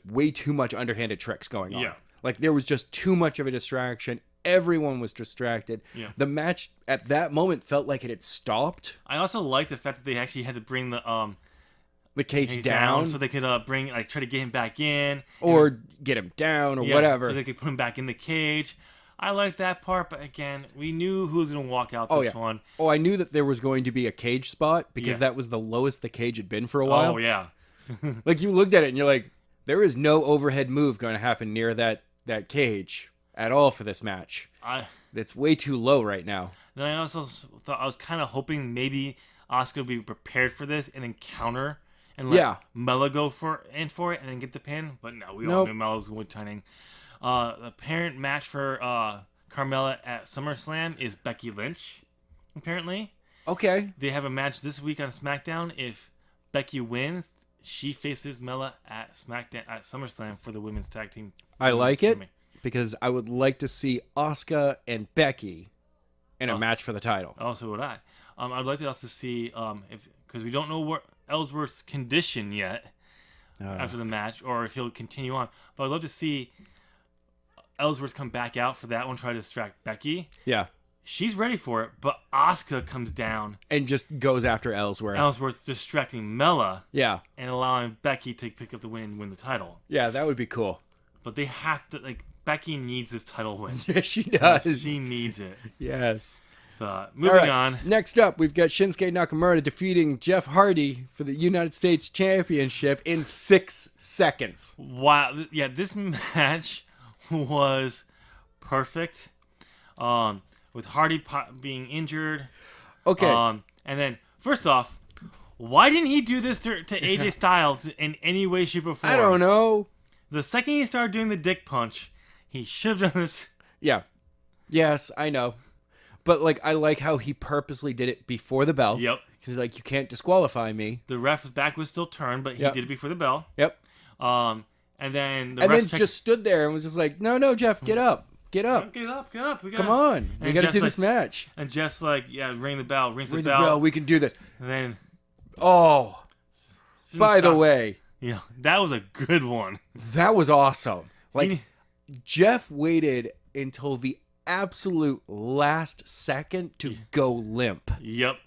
way too much underhanded tricks going on. Yeah, like there was just too much of a distraction. Everyone was distracted. Yeah, the match at that moment felt like it had stopped. I also like the fact that they actually had to bring the cage down so they could try to get him back in or get him down or whatever, so they could put him back in the cage. I like that part, but again, we knew who was going to walk out this one. Oh, I knew that there was going to be a cage spot because that was the lowest the cage had been for a while. Oh yeah. Like you looked at it and you're like, there is no overhead move going to happen near that cage at all for this match. It's way too low right now. Then I also thought I was kind of hoping maybe Asuka would be prepared for this and then counter. And let Mella go for it and then get the pin. But no, we all knew Mella's wood turning. The parent match for Carmella at SummerSlam is Becky Lynch, apparently. Okay. They have a match this week on SmackDown. If Becky wins, she faces Mella at SummerSlam for the women's tag team. I like it because I would like to see Asuka and Becky in a match for the title. Also would I. I'd like to also see because we don't know what Ellsworth's condition yet after the match, or if he'll continue on. But I'd love to see Ellsworth come back out for that one, try to distract Becky. Yeah. She's ready for it, but Asuka comes down. And just goes after Ellsworth. Ellsworth's distracting Mella. Yeah. And allowing Becky to pick up the win and win the title. Yeah, that would be cool. But they have to, Becky needs this title win. Yeah, she does. She needs it. Yes. Moving on. Next up, we've got Shinsuke Nakamura defeating Jeff Hardy for the United States Championship in 6 seconds. Wow. Yeah, this match was perfect. With Hardy being injured. Okay. And then, first off, why didn't he do this to AJ Styles in any way, shape, or form? I don't know. The second he started doing the dick punch, he should have done this. Yeah. Yes, I know. But, like, I like how he purposely did it before the bell. Yep. He's like, you can't disqualify me. The ref's back was still turned, but he did it before the bell. Yep. And then just stood there and was just like, no, Jeff, get up. Get up. Get up. Come on. We got to do this match. And Jeff's like, yeah, ring the bell. Rings Ring the bell. We can do this. And then... Oh. By the way. Yeah, that was a good one. That was awesome. Like, Jeff waited until the absolute last second to go limp. Yep.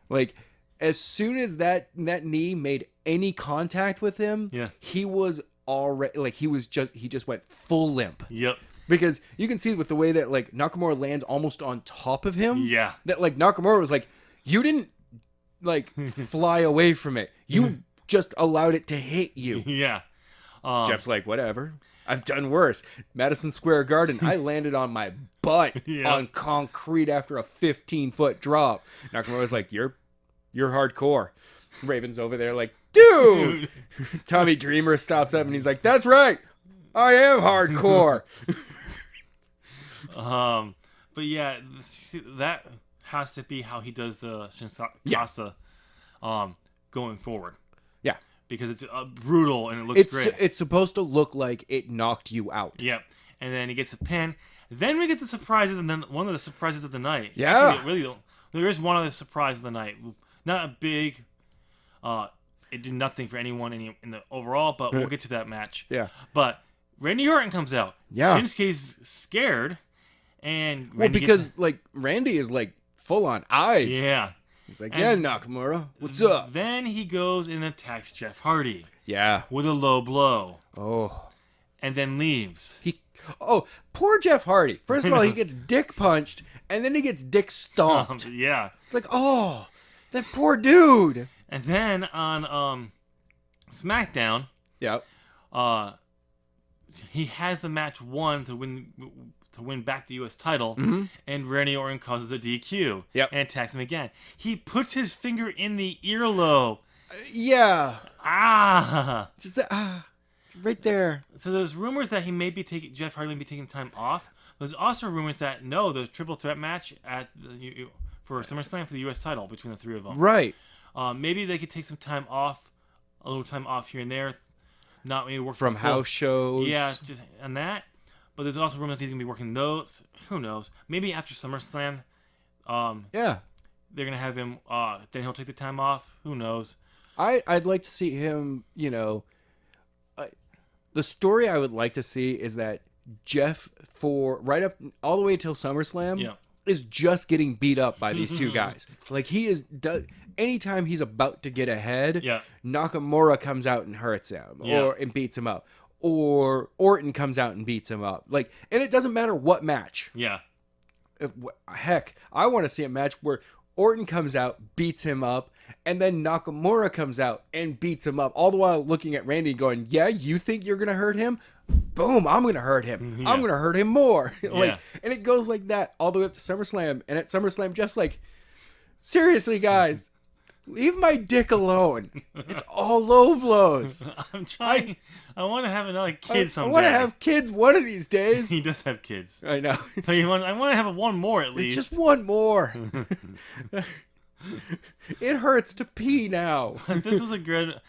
Like, as soon as that knee made any contact with him, he was already, like, he just went full limp. Yep. Because you can see with the way that, like, Nakamura lands almost on top of him. Yeah. That, like, Nakamura was like, you didn't, like, fly away from it. You just allowed it to hit you. Yeah. Jeff's like, whatever. I've done worse. Madison Square Garden, I landed on my butt on concrete after a 15-foot drop. Nakamura's like, you're hardcore. Raven's over there like, dude. Tommy Dreamer stops up and he's like, that's right. I am hardcore. But yeah, that has to be how he does the Shinsakasa going forward. Yeah. Because it's brutal and it looks great. It's supposed to look like it knocked you out. Yep. And then he gets a pin. Then we get the surprises, and then one of the surprises of the night. Yeah. Actually, there is one of the surprises of the night. Not a big... it did nothing for anyone in the overall, but we'll get to that match. Yeah. But Randy Orton comes out. Yeah. Shinsuke's scared. And Randy like, Randy is, like, full on eyes. Yeah. He's like, yeah, Nakamura, what's up? Then he goes and attacks Jeff Hardy. Yeah. With a low blow. Oh. And then leaves. Poor Jeff Hardy. First of all, he gets dick punched, and then he gets dick stomped. Yeah. It's like, oh, that poor dude. And then on SmackDown, he has the match won to win back the U.S. title, and Randy Orton causes a DQ and attacks him again. He puts his finger in the earlobe. Yeah. Just right there. So there's rumors that Jeff Hardy may be taking time off. There's also rumors that the triple threat match for SummerSlam for the U.S. title between the three of them. Right. Maybe they could take some time off, a little time off here and there, not maybe work from house shows. Yeah, just on that. But there's also rumors he's gonna be working those. Who knows? Maybe after SummerSlam. They're gonna have him. Then he'll take the time off. Who knows? I'd like to see him. The story I would like to see is that Jeff, for right up all the way till SummerSlam, is just getting beat up by these two guys. Like, he is. Anytime he's about to get ahead, Nakamura comes out and hurts him and beats him up. Or Orton comes out and beats him up. Like, and it doesn't matter what match. Yeah. Heck, I want to see a match where Orton comes out, beats him up, and then Nakamura comes out and beats him up, all the while looking at Randy going, yeah, you think you're going to hurt him? Boom, I'm going to hurt him. I'm going to hurt him more. And it goes like that all the way up to SummerSlam. And at SummerSlam, just like, seriously, guys, leave my dick alone. It's all low blows. I'm trying. I want to have another kid someday. I want to have kids one of these days. He does have kids. I know. I want to have one more at least. Just one more. It hurts to pee now. This was a good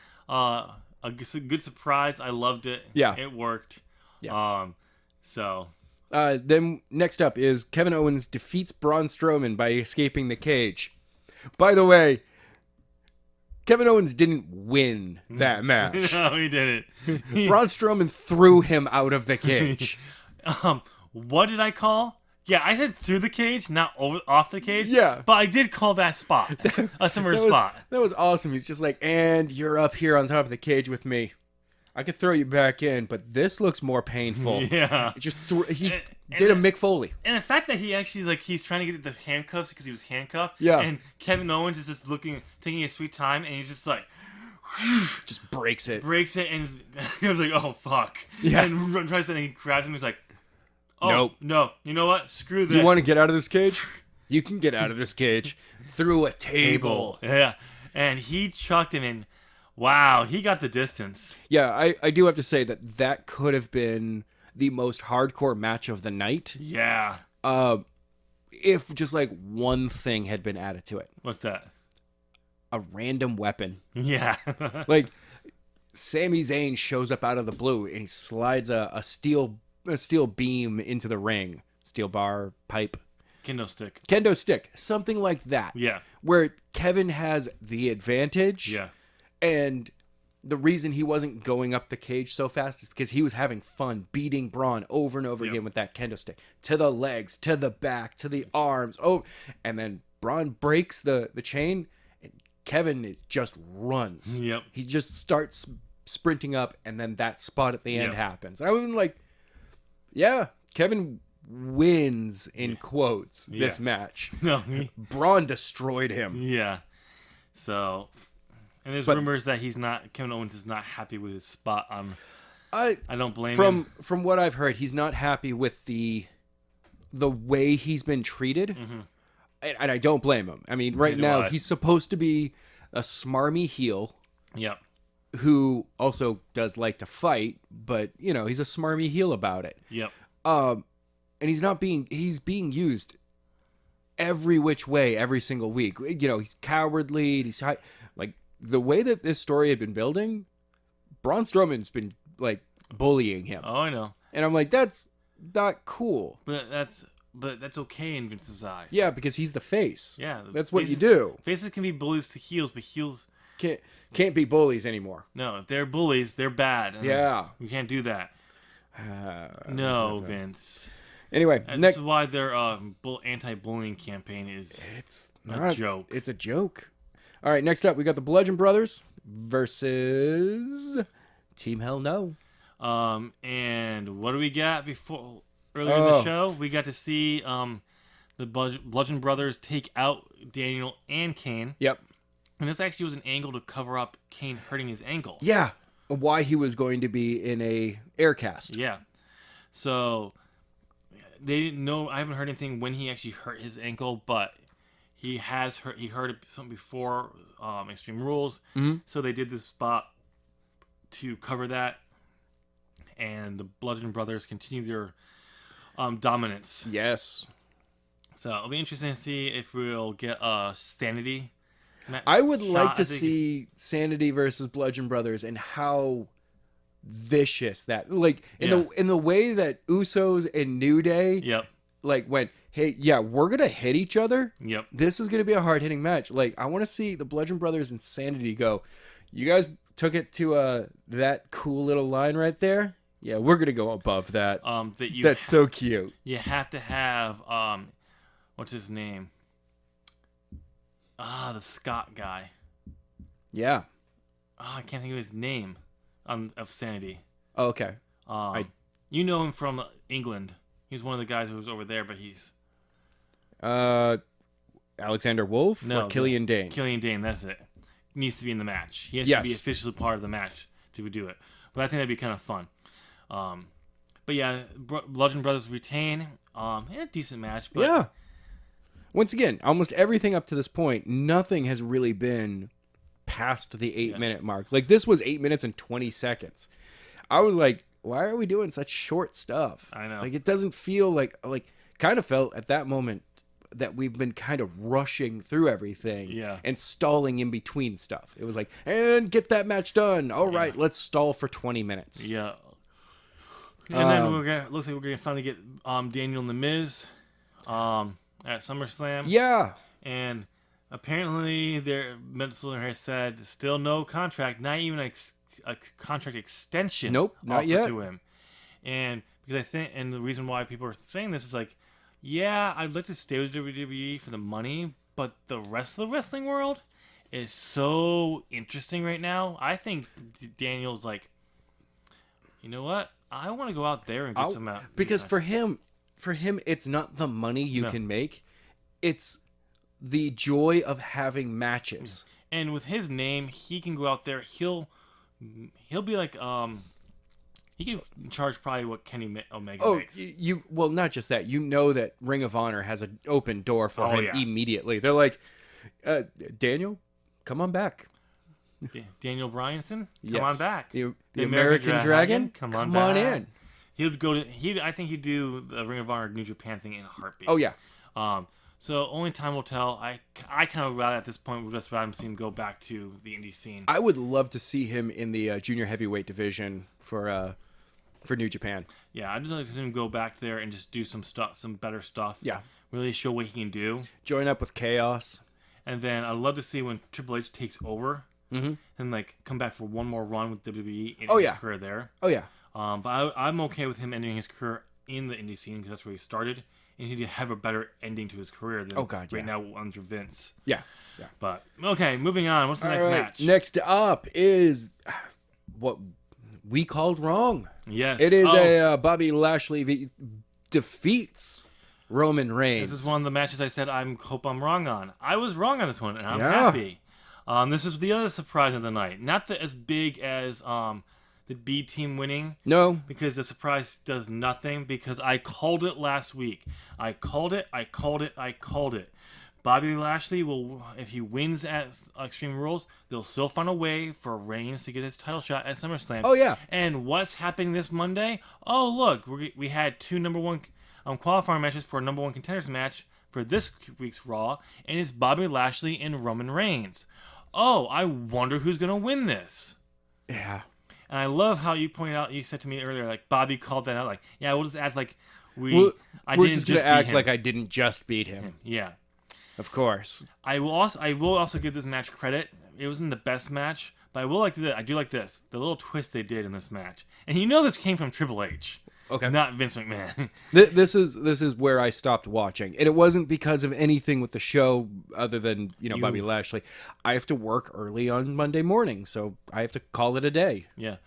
surprise. I loved it. Yeah. It worked. Yeah. Then next up is Kevin Owens defeats Braun Strowman by escaping the cage. By the way, Kevin Owens didn't win that match. No, he didn't. Braun Strowman threw him out of the cage. What did I call? Yeah, I said through the cage, not off the cage. Yeah. But I did call that spot. A similar spot. That was awesome. He's just like, and you're up here on top of the cage with me. I could throw you back in, but this looks more painful. Yeah. He did a Mick Foley. And the fact that he actually, like, he's trying to get the handcuffs because he was handcuffed. Yeah. And Kevin Owens is just taking his sweet time, and he's just like... Just breaks it. And he was like, oh, fuck. Yeah. And tries to, and he grabs him, he's like, oh, Nope. No. You know what? Screw this. You want to get out of this cage? You can get out of this cage through a table. Yeah. And he chucked him in. Wow, he got the distance. Yeah, I do have to say that could have been the most hardcore match of the night. Yeah. If just like one thing had been added to it. What's that? A random weapon. Yeah. Like Sami Zayn shows up out of the blue and he slides a steel beam into the ring. Steel bar, pipe. Kendo stick. Something like that. Yeah. Where Kevin has the advantage. Yeah. And the reason he wasn't going up the cage so fast is because he was having fun beating Braun over and over again with that kendo stick. To the legs, to the back, to the arms. Oh, and then Braun breaks the chain and Kevin just runs. Yep. He just starts sprinting up and then that spot at the end happens. I was like, yeah, Kevin wins in quotes this match. No, Braun destroyed him. Yeah. So, and there's rumors that Kevin Owens is not happy with his spot on. I don't blame him. From what I've heard, he's not happy with the way he's been treated, and I don't blame him. I mean, right now he's supposed to be a smarmy heel. Yep. Who also does like to fight, but you know he's a smarmy heel about it. Yep. And he's being used every which way, every single week. You know, he's cowardly. He's like the way that this story had been building. Braun Strowman's been like bullying him. Oh, I know. And I'm like, that's not cool. But that's okay in Vince's eyes. Yeah, because he's the face. Yeah, that's what you do. Faces can be bullies to heels, but heels can't be bullies anymore. No, if they're bullies, they're bad. Yeah, we can't do that. No, Vince. Anyway, this is why their anti-bullying campaign is a joke. It's a joke. All right, next up we got the Bludgeon Brothers versus Team Hell No. And what do we got earlier in the show? We got to see the Bludgeon Brothers take out Daniel and Kane. Yep. And this actually was an angle to cover up Kane hurting his ankle. Yeah. Why he was going to be in a air cast. Yeah. So they didn't know. I haven't heard anything when he actually hurt his ankle, but he has hurt. He heard something before Extreme Rules. Mm-hmm. So they did this spot to cover that, and the Bludgeon Brothers continue their dominance. Yes. So it'll be interesting to see if we'll get a Sanity. I would like to see Sanity versus Bludgeon Brothers and how vicious that, like, in the way that Usos and New Day like went, hey, yeah, we're gonna hit each other. Yep. This is gonna be a hard hitting match. Like, I want to see the Bludgeon Brothers and Sanity go, you guys took it to that cool little line right there. Yeah, we're gonna go above that. That's so cute. You have to have what's his name? The Scott guy. Yeah. I can't think of his name of Sanity. Oh, okay. You know him from England. He's one of the guys who was over there, but he's... Alexander Wolf? No. Or Killian Dane? Killian Dane, that's it. Needs to be in the match. He has to be officially part of the match to do it. But I think that'd be kind of fun. But yeah, Bludgeon Brothers retain. A decent match. But yeah. Once again, almost everything up to this point, nothing has really been past the 8-minute mark. Like, this was 8 minutes and 20 seconds. I was like, why are we doing such short stuff? I know. Like, it doesn't feel like kind of felt at that moment that we've been kind of rushing through everything and stalling in between stuff. It was like, and get that match done. All right, let's stall for 20 minutes. Yeah. And then looks like we're going to finally get Daniel and The Miz at SummerSlam. Yeah. And apparently their Metzler has said still no contract, not even a contract extension. Nope, not yet. To him. And because I think, and the reason why people are saying this is like, yeah, I'd like to stay with WWE for the money, but the rest of the wrestling world is so interesting right now. I think Daniel's like you know what? I want to go out there and get some out. Because for him, it's not the money you can make. It's the joy of having matches. And with his name, he can go out there. He'll be like he can charge probably what Kenny Omega makes. Well, not just that. You know that Ring of Honor has an open door for him immediately. They're like, Daniel, come on back. Daniel Bryanson, come on back. The American Dragon, come on in. He'll go to. I think he'd do the Ring of Honor New Japan thing in a heartbeat. Oh yeah. So only time will tell. I kind of rather at this point would just rather see him go back to the indie scene. I would love to see him in the junior heavyweight division for New Japan. Yeah, I'd just like to see him go back there and just do some stuff, some better stuff. Yeah. Really show what he can do. Join up with Chaos. And then I'd love to see when Triple H takes over and like come back for one more run with WWE in his career there. Oh yeah. But I'm okay with him ending his career in the indie scene because that's where he started. And he'd have a better ending to his career than right now under Vince. Yeah. But, okay, moving on. What's the next match? Next up is what we called wrong. Yes. It is a Bobby Lashley defeats Roman Reigns. This is one of the matches I said I hope I'm wrong on. I was wrong on this one, and I'm happy. This is the other surprise of the night. Not as big as the B team winning. No. Because the surprise does nothing because I called it last week. I called it. Bobby Lashley will, if he wins at Extreme Rules, they'll still find a way for Reigns to get his title shot at SummerSlam. Oh, yeah. And what's happening this Monday? Oh, look, we had two number one qualifying matches for a number one contenders match for this week's Raw, and it's Bobby Lashley and Roman Reigns. Oh, I wonder who's going to win this. Yeah. And I love how you pointed out, you said to me earlier, like, Bobby called that out, like, yeah, we'll just act like we're just going to act like I didn't just beat him. Yeah. Of course. I will also give this match credit. It wasn't the best match, but I do like this. The little twist they did in this match. And you know this came from Triple H. Okay. Not Vince McMahon. This is where I stopped watching. And it wasn't because of anything with the show other than, Bobby Lashley. I have to work early on Monday morning, so I have to call it a day. Yeah.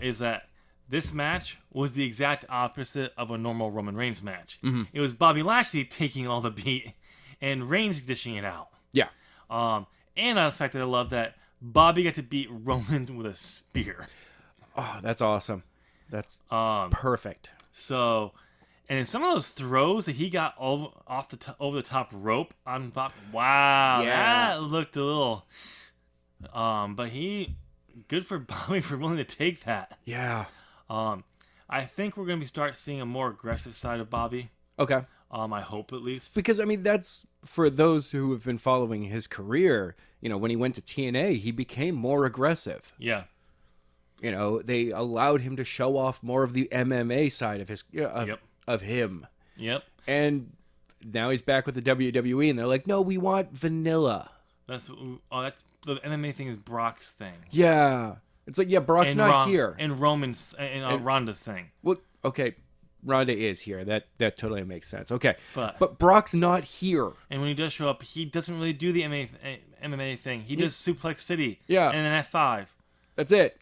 Is that this match was the exact opposite of a normal Roman Reigns match. Mm-hmm. It was Bobby Lashley taking all the beat and Reigns dishing it out. Yeah. And the fact that I love that Bobby got to beat Roman with a spear. Oh, that's awesome. That's perfect. So, and in some of those throws that he got over the top rope on Bob, wow, that looked a little. But good for Bobby for willing to take that. Yeah. I think we're gonna start seeing a more aggressive side of Bobby. Okay. I hope at least. Because that's for those who have been following his career. When he went to TNA, he became more aggressive. Yeah. They allowed him to show off more of the MMA side of of him. Yep. And now he's back with the WWE, and they're like, no, we want vanilla. That's the MMA thing is Brock's thing. Yeah. It's like, Brock's not here. And Roman's and Ronda's thing. Well, okay, Ronda is here. That totally makes sense. Okay. But Brock's not here. And when he does show up, he doesn't really do the MMA thing. He does Suplex City. Yeah. And an F5. That's it.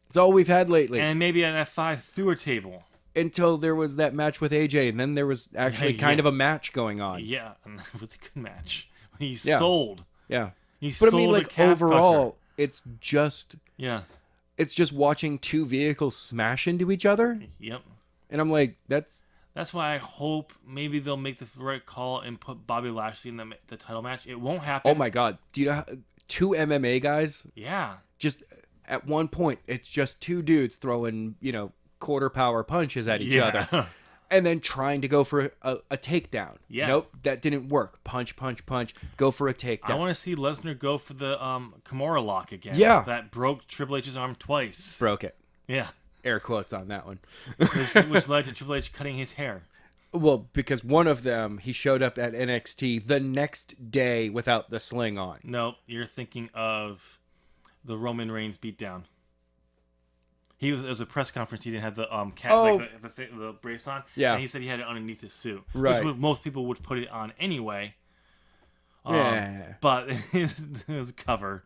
It's all we've had lately. And maybe an F5 through a table. Until there was that match with AJ, and then there was actually kind of a match going on. Yeah, a really good match. He sold. Yeah. But I mean, like, overall, it's just watching two vehicles smash into each other. Yep. And I'm like, that's why I hope maybe they'll make the right call and put Bobby Lashley in the title match. It won't happen. Oh my God. Do you know two MMA guys? Yeah. Just at one point, it's just two dudes throwing, quarter power punches at each other. And then trying to go for a takedown. Yeah. Nope, that didn't work. Punch, punch, punch. Go for a takedown. I want to see Lesnar go for the Kimura lock again. Yeah. That broke Triple H's arm twice. Broke it. Yeah. Air quotes on that one. which led to Triple H cutting his hair. Well, because one of them, he showed up at NXT the next day without the sling on. Nope, you're thinking of the Roman Reigns beatdown. It was a press conference. He didn't have the the brace on. Yeah, and he said he had it underneath his suit, right? Which most people would put it on anyway. Yeah, but it was a cover.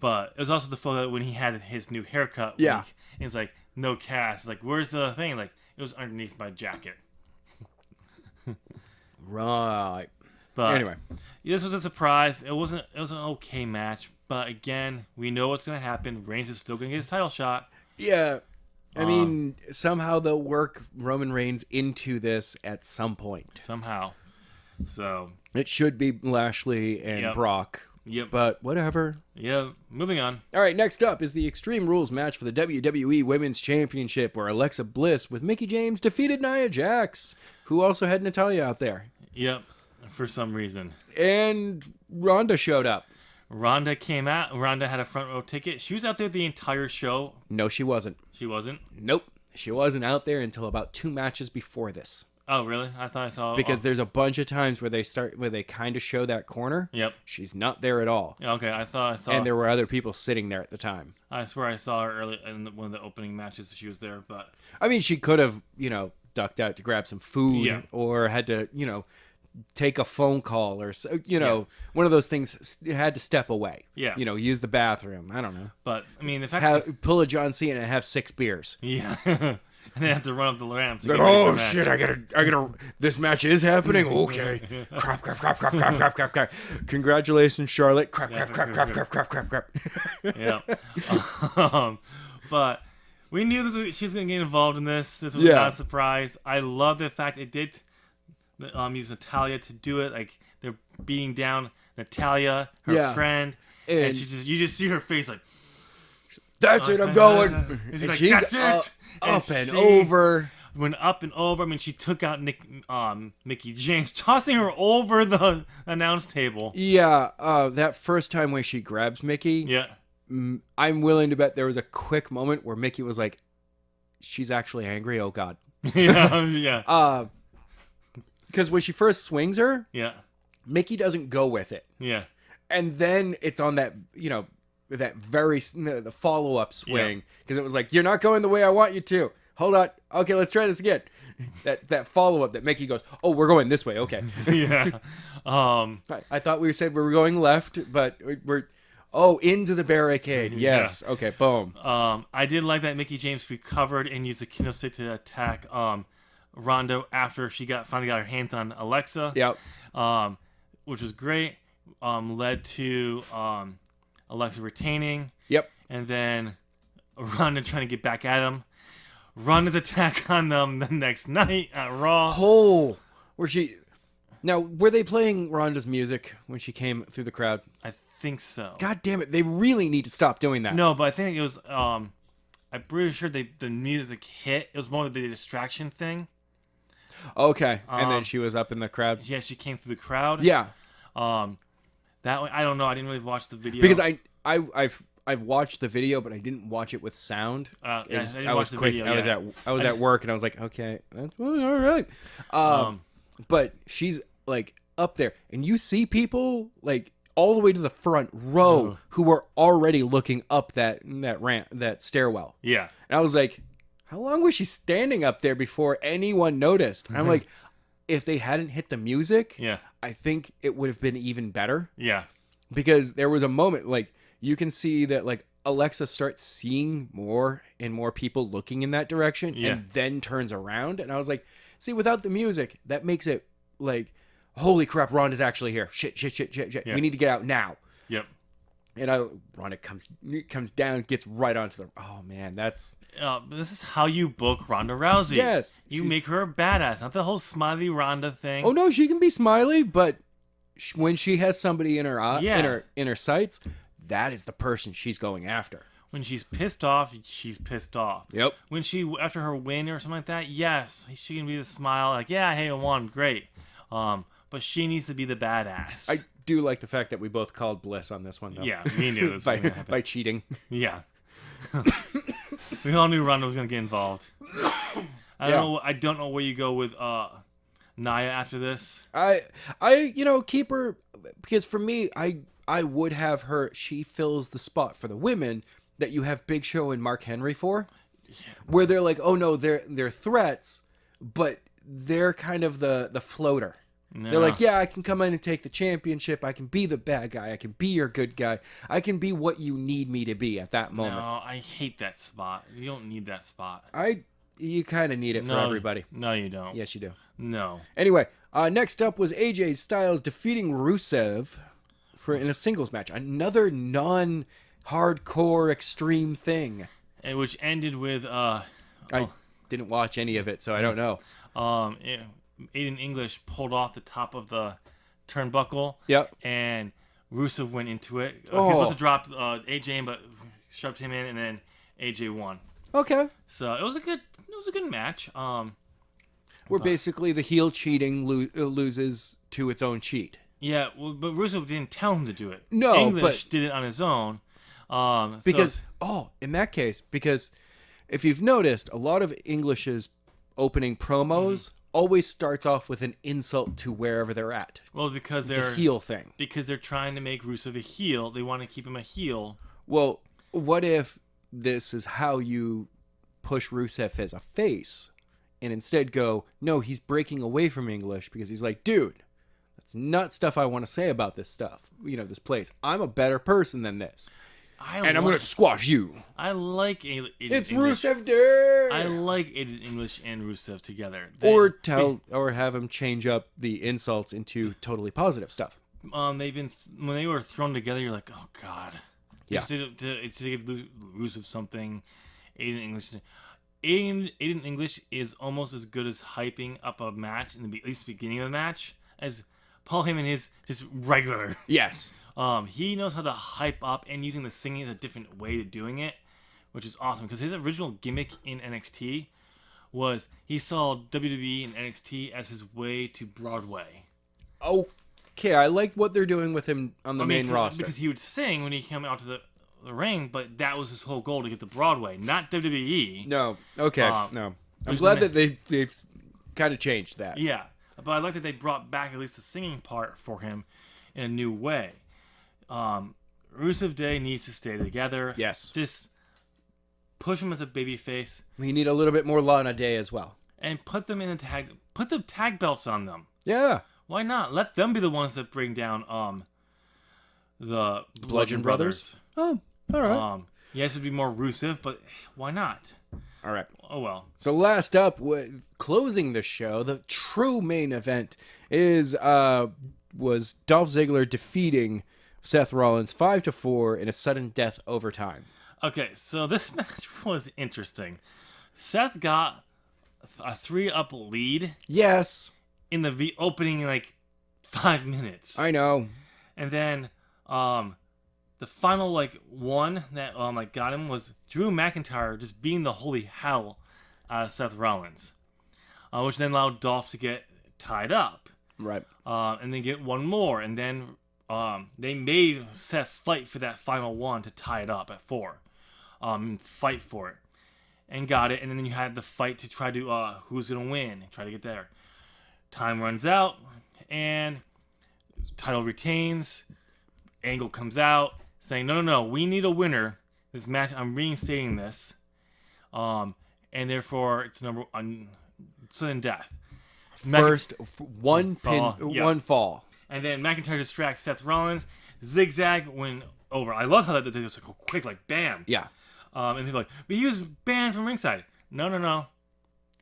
But it was also the photo when he had his new haircut. Yeah. And he's like, no cast. Like, where's the thing? Like, it was underneath my jacket. Right. But anyway, this was a surprise. It was an okay match. But again, we know what's going to happen. Reigns is still going to get his title shot. Yeah. I mean, somehow they'll work Roman Reigns into this at some point. Somehow. So. It should be Lashley and Brock. Yep. But whatever. Yeah. Moving on. All right, next up is the Extreme Rules match for the WWE Women's Championship, where Alexa Bliss with Mickie James defeated Nia Jax, who also had Natalya out there. Yep. For some reason. And Ronda showed up. Ronda came out. Ronda had a front row ticket. She was out there the entire show. No, she wasn't. She wasn't? Nope. She wasn't out there until about 2 matches before this. Oh, really? I thought I saw... Because there's a bunch of times where they kind of show that corner. Yep. She's not there at all. Okay, I thought I saw... And there were other people sitting there at the time. I swear I saw her early in one of the opening matches. She was there, but... I mean, she could have, ducked out to grab some food or had to, take a phone call or, one of those things, had to step away. Yeah. Use the bathroom. I don't know. But, I mean, the fact pull a John Cena and have 6 beers. Yeah. And they have to run up the ramp. Like, oh, shit, I gotta, this match is happening? Okay. Crap. Congratulations, Charlotte. Crap. Yeah. But we knew she was going to get involved in this. This was not a surprise. I love the fact it did use Natalya to do it. Like, they're beating down Natalya, her friend, and you just see her face like, that's it, I'm going. And she's like, that's it. Up and over. Went up and over. I mean, she took out Mickie James, tossing her over the announce table. Yeah, that first time when she grabs Mickie. Yeah. I'm willing to bet there was a quick moment where Mickie was like, she's actually angry. Oh, God. Yeah. Because when she first swings her, Mickie doesn't go with it. Yeah. And then it's on that, that the follow-up swing. Because it was like, you're not going the way I want you to. Hold on. Okay, let's try this again. That follow-up that Mickie goes, oh, we're going this way. Okay. Yeah. I thought we said we were going left, but we're... Oh, into the barricade. Yes. Yeah. Okay, boom. I did like that Mickie James recovered and used the kendo stick to attack Ronda after she finally got her hands on Alexa. Yep. Which was great. Led to Alexa retaining. Yep. And then Ronda trying to get back at him. Ronda's attack on them the next night at Raw. Oh, Now, were they playing Ronda's music when she came through the crowd? I think so. God damn it. They really need to stop doing that. No, but I think it was, I'm pretty sure the music hit. It was more of the distraction thing. Okay. And then she was up in the crowd. Yeah, she came through the crowd. Yeah. That way, I don't know. I didn't really watch the video. Because I've watched the video, but I didn't watch it with sound. I was quick. Video, I was at work, and I was like, okay, that's all right. But she's like up there, and you see people like all the way to the front row who are already looking up that ramp, that stairwell. Yeah, and I was like, how long was she standing up there before anyone noticed? And I'm like, if they hadn't hit the music, I think it would have been even better. Yeah, because there was a moment like you can see that like Alexa starts seeing more and more people looking in that direction, and then turns around, and I was like, see, without the music, that makes it like, holy crap, Ronda's actually here. Shit. Yeah. We need to get out now. Yep. And Ronda comes down, gets right onto the... Oh, man, that's... this is how you book Ronda Rousey. Yes. You make her a badass, not the whole smiley Ronda thing. Oh, no, she can be smiley, but when she has somebody in her eye, in her sights, that is the person she's going after. When she's pissed off, she's pissed off. Yep. When after her win or something like that, yes, she can be the smile, like, yeah, hey, I won, great. But she needs to be the badass. I do like the fact that we both called Bliss on this one, though. Yeah, me knew it was by cheating. Yeah. We all knew Ronda was going to get involved. I don't know where you go with Nia after this. I keep her, because for me, I would have her. She fills the spot for the women that you have Big Show and Mark Henry for, where they're like, oh no, they're threats, but they're kind of the floater. No. They're like, yeah, I can come in and take the championship. I can be the bad guy. I can be your good guy. I can be what you need me to be at that moment. No, I hate that spot. You don't need that spot. You kind of need it for everybody. No, you don't. Yes, you do. No. Anyway, next up was AJ Styles defeating Rusev in a singles match. Another non-hardcore extreme thing. And which ended with I didn't watch any of it, so I don't know. Aiden English pulled off the top of the turnbuckle. Yep. And Rusev went into it. He Oh. was supposed to drop AJ in, but shoved him in, and then AJ won. Okay. So it was a good match. Where basically the heel cheating loses to its own cheat. Yeah, well, but Rusev didn't tell him to do it. No, English but did it on his own. Because in that case, because if you've noticed, a lot of English's opening promos always starts off with an insult to wherever they're at. Well, because It's they're a heel thing. Because they're trying to make Rusev a heel. They want to keep him a heel. Well, what if this is how you push Rusev as a face, and instead go, no, he's breaking away from English because he's like, dude, that's not stuff I want to say about this stuff. This place. I'm a better person than this. And I'm going to squash you. I like Aiden It's English. Rusev Day. I like Aiden English and Rusev together. Or have him change up the insults into totally positive stuff. When they were thrown together, you're like, oh god. Yeah. To give Rusev something, Aiden English is almost as good as hyping up a match at least the beginning of the match as Paul Heyman is just regular. Yes. He knows how to hype up, and using the singing is a different way to doing it, which is awesome. Because his original gimmick in NXT was he saw WWE and NXT as his way to Broadway. Okay, I like what they're doing with him on the main roster. Because he would sing when he came out to the ring, but that was his whole goal, to get to Broadway, not WWE. No, okay, no. I'm Which glad that they've kind of changed that. Yeah, but I like that they brought back at least the singing part for him in a new way. Rusev Day needs to stay together. Yes. Just push him as a babyface. We need a little bit more Lana Day as well. And put them in the tag. Put the tag belts on them. Yeah. Why not? Let them be the ones that bring down the Bludgeon Brothers. Oh, all right. Yes, it'd be more Rusev, but why not? All right. Oh well. So last up, closing the show, the true main event was Dolph Ziggler defeating Seth Rollins 5-4 in a sudden death overtime. Okay, so this match was interesting. Seth got a 3-up lead. Yes. In the opening 5 minutes. I know. And then the final one that got him was Drew McIntyre just beating the holy hell out of Seth Rollins, which then allowed Dolph to get tied up. Right. And then get one more, and then they made Seth fight for that final one to tie it up at 4. Fight for it, and got it. And then you had the fight to try to who's gonna win, try to get there. Time runs out, and title retains. Angle comes out saying, no, we need a winner. This match, I'm reinstating this. And therefore, it's sudden death. First, one fall. And then McIntyre distracts Seth Rollins. Zigzag went over. I love how that was quick, bam. Yeah. And people are like, but he was banned from ringside. No.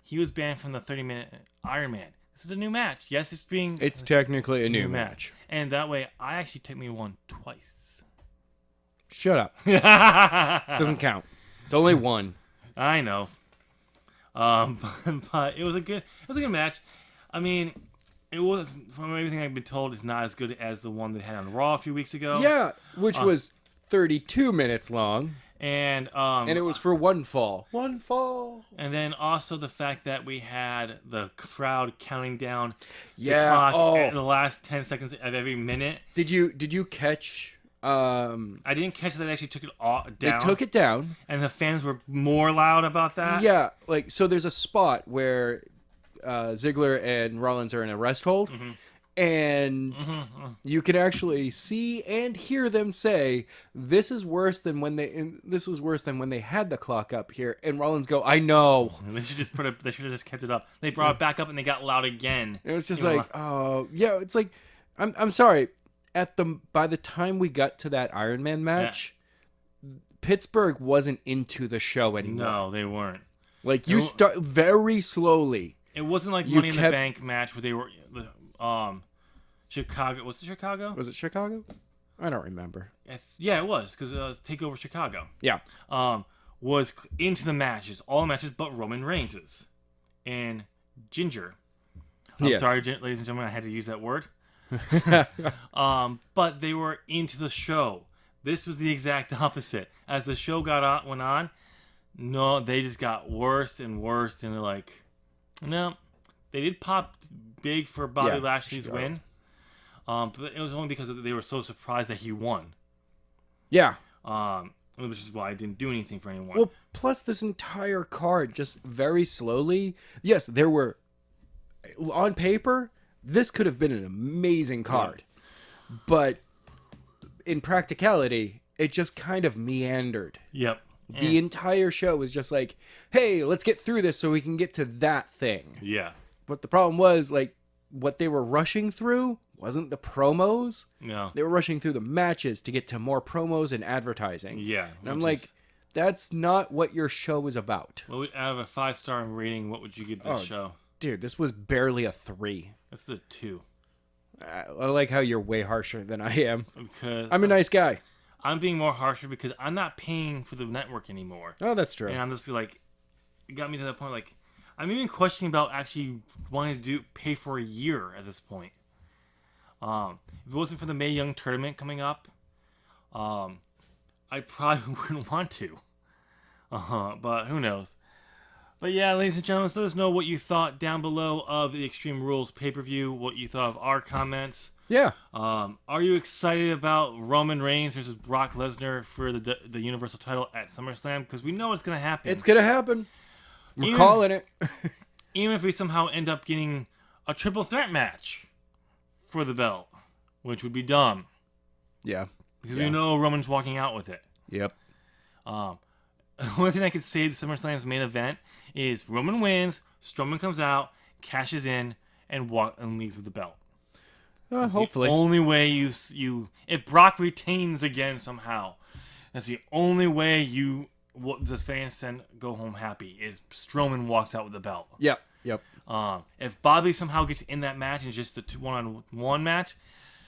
He was banned from the 30-minute Iron Man. This is a new match. Yes, it's technically a new match. And that way, I actually technically won twice. Shut up. Doesn't count. It's only one. I know. But it was a good match. I mean, it was, from everything I've been told, it's not as good as the one they had on Raw a few weeks ago. Yeah, which was 32 minutes long. And it was for one fall. One fall. And then also the fact that we had the crowd counting down the clock at the last 10 seconds of every minute. Did you catch I didn't catch that they actually took it down. They took it down. And the fans were more loud about that. Yeah, so there's a spot where Ziggler and Rollins are in a rest hold. Mm-hmm. And you can actually see and hear them say, "This is worse than when they had the clock up here." And Rollins go, "I know." They should just They should have just kept it up. They brought it back up and they got loud again. It was just like, oh yeah. It's like, I'm sorry. By the time we got to that Iron Man match, Pittsburgh wasn't into the show anymore. No, they weren't. Like you start very slowly. It wasn't like Money in the Bank match where they were Chicago. Was it Chicago? Was it Chicago? I don't remember. Yeah, it was because it was Takeover Chicago. Yeah. Was into the matches, all the matches but Roman Reigns's and Ginger. I'm sorry, ladies and gentlemen, I had to use that word. But they were into the show. This was the exact opposite. As the show went on, no, they just got worse and worse, and they're like, no, they did pop big for Bobby Lashley's win. But it was only because they were so surprised that he won. Yeah. Which is why I didn't do anything for anyone. Well, plus this entire card, just very slowly. Yes, there were, on paper, this could have been an amazing card. Yeah. But in practicality, it just kind of meandered. Yep. The entire show was just like, hey, let's get through this so we can get to that thing. Yeah. But the problem was, like, what they were rushing through wasn't the promos. No. They were rushing through the matches to get to more promos and advertising. Yeah. And I'm like, that's not what your show is about. Well, out of a 5-star rating, what would you give this show? Dude, this was barely a 3. This is a 2. I like how you're way harsher than I am. Because I'm a nice guy. I'm being more harsher because I'm not paying for the network anymore. Oh, that's true. And I'm just like, it got me to that point. Like, I'm even questioning about actually wanting to pay for a year at this point. If it wasn't for the Mae Young tournament coming up, I probably wouldn't want to. But who knows? But yeah, ladies and gentlemen, let us know what you thought down below of the Extreme Rules pay-per-view, what you thought of our comments. Yeah. Are you excited about Roman Reigns versus Brock Lesnar for the Universal title at SummerSlam? Because we know it's going to happen. It's going to happen. We're calling it. Even if we somehow end up getting a triple threat match for the belt, which would be dumb. Yeah. Because we know Roman's walking out with it. Yep. The only thing I could say the SummerSlam's main event is Roman wins, Strowman comes out, cashes in, and leaves with the belt. Hopefully. The only way you if Brock retains again somehow, that's the only way the fans then go home happy is Strowman walks out with the belt. Yep. If Bobby somehow gets in that match and it's just the 1-on-1 match,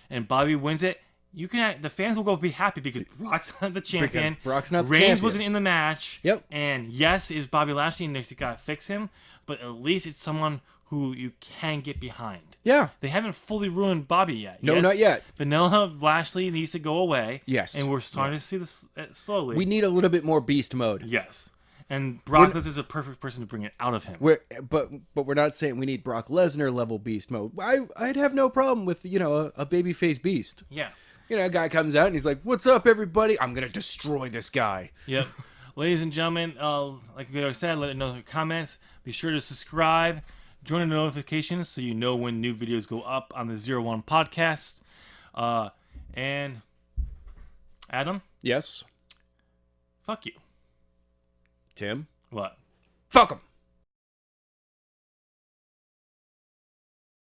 and Bobby wins it, the fans will go be happy because Brock's not the champion. Because Brock's not the Reigns champion. wasn't in the match. Yep. And yes, is Bobby Lashley, and they gotta fix him, but at least it's someone who you can get behind. Yeah. They haven't fully ruined Bobby yet. No, not yet. Vanilla Lashley needs to go away. Yes. And we're starting to see this slowly. We need a little bit more beast mode. Yes. And Brock Lesnar is a perfect person to bring it out of him. But we're not saying we need Brock Lesnar level beast mode. I'd have no problem with, a babyface beast. Yeah. A guy comes out and he's like, "What's up, everybody? I'm going to destroy this guy." Yep. Ladies and gentlemen, like we already said, let us know in the comments. Be sure to subscribe. Join the notifications so you know when new videos go up on the 01 podcast. And Adam? Yes? Fuck you. Tim? What? Fuck him.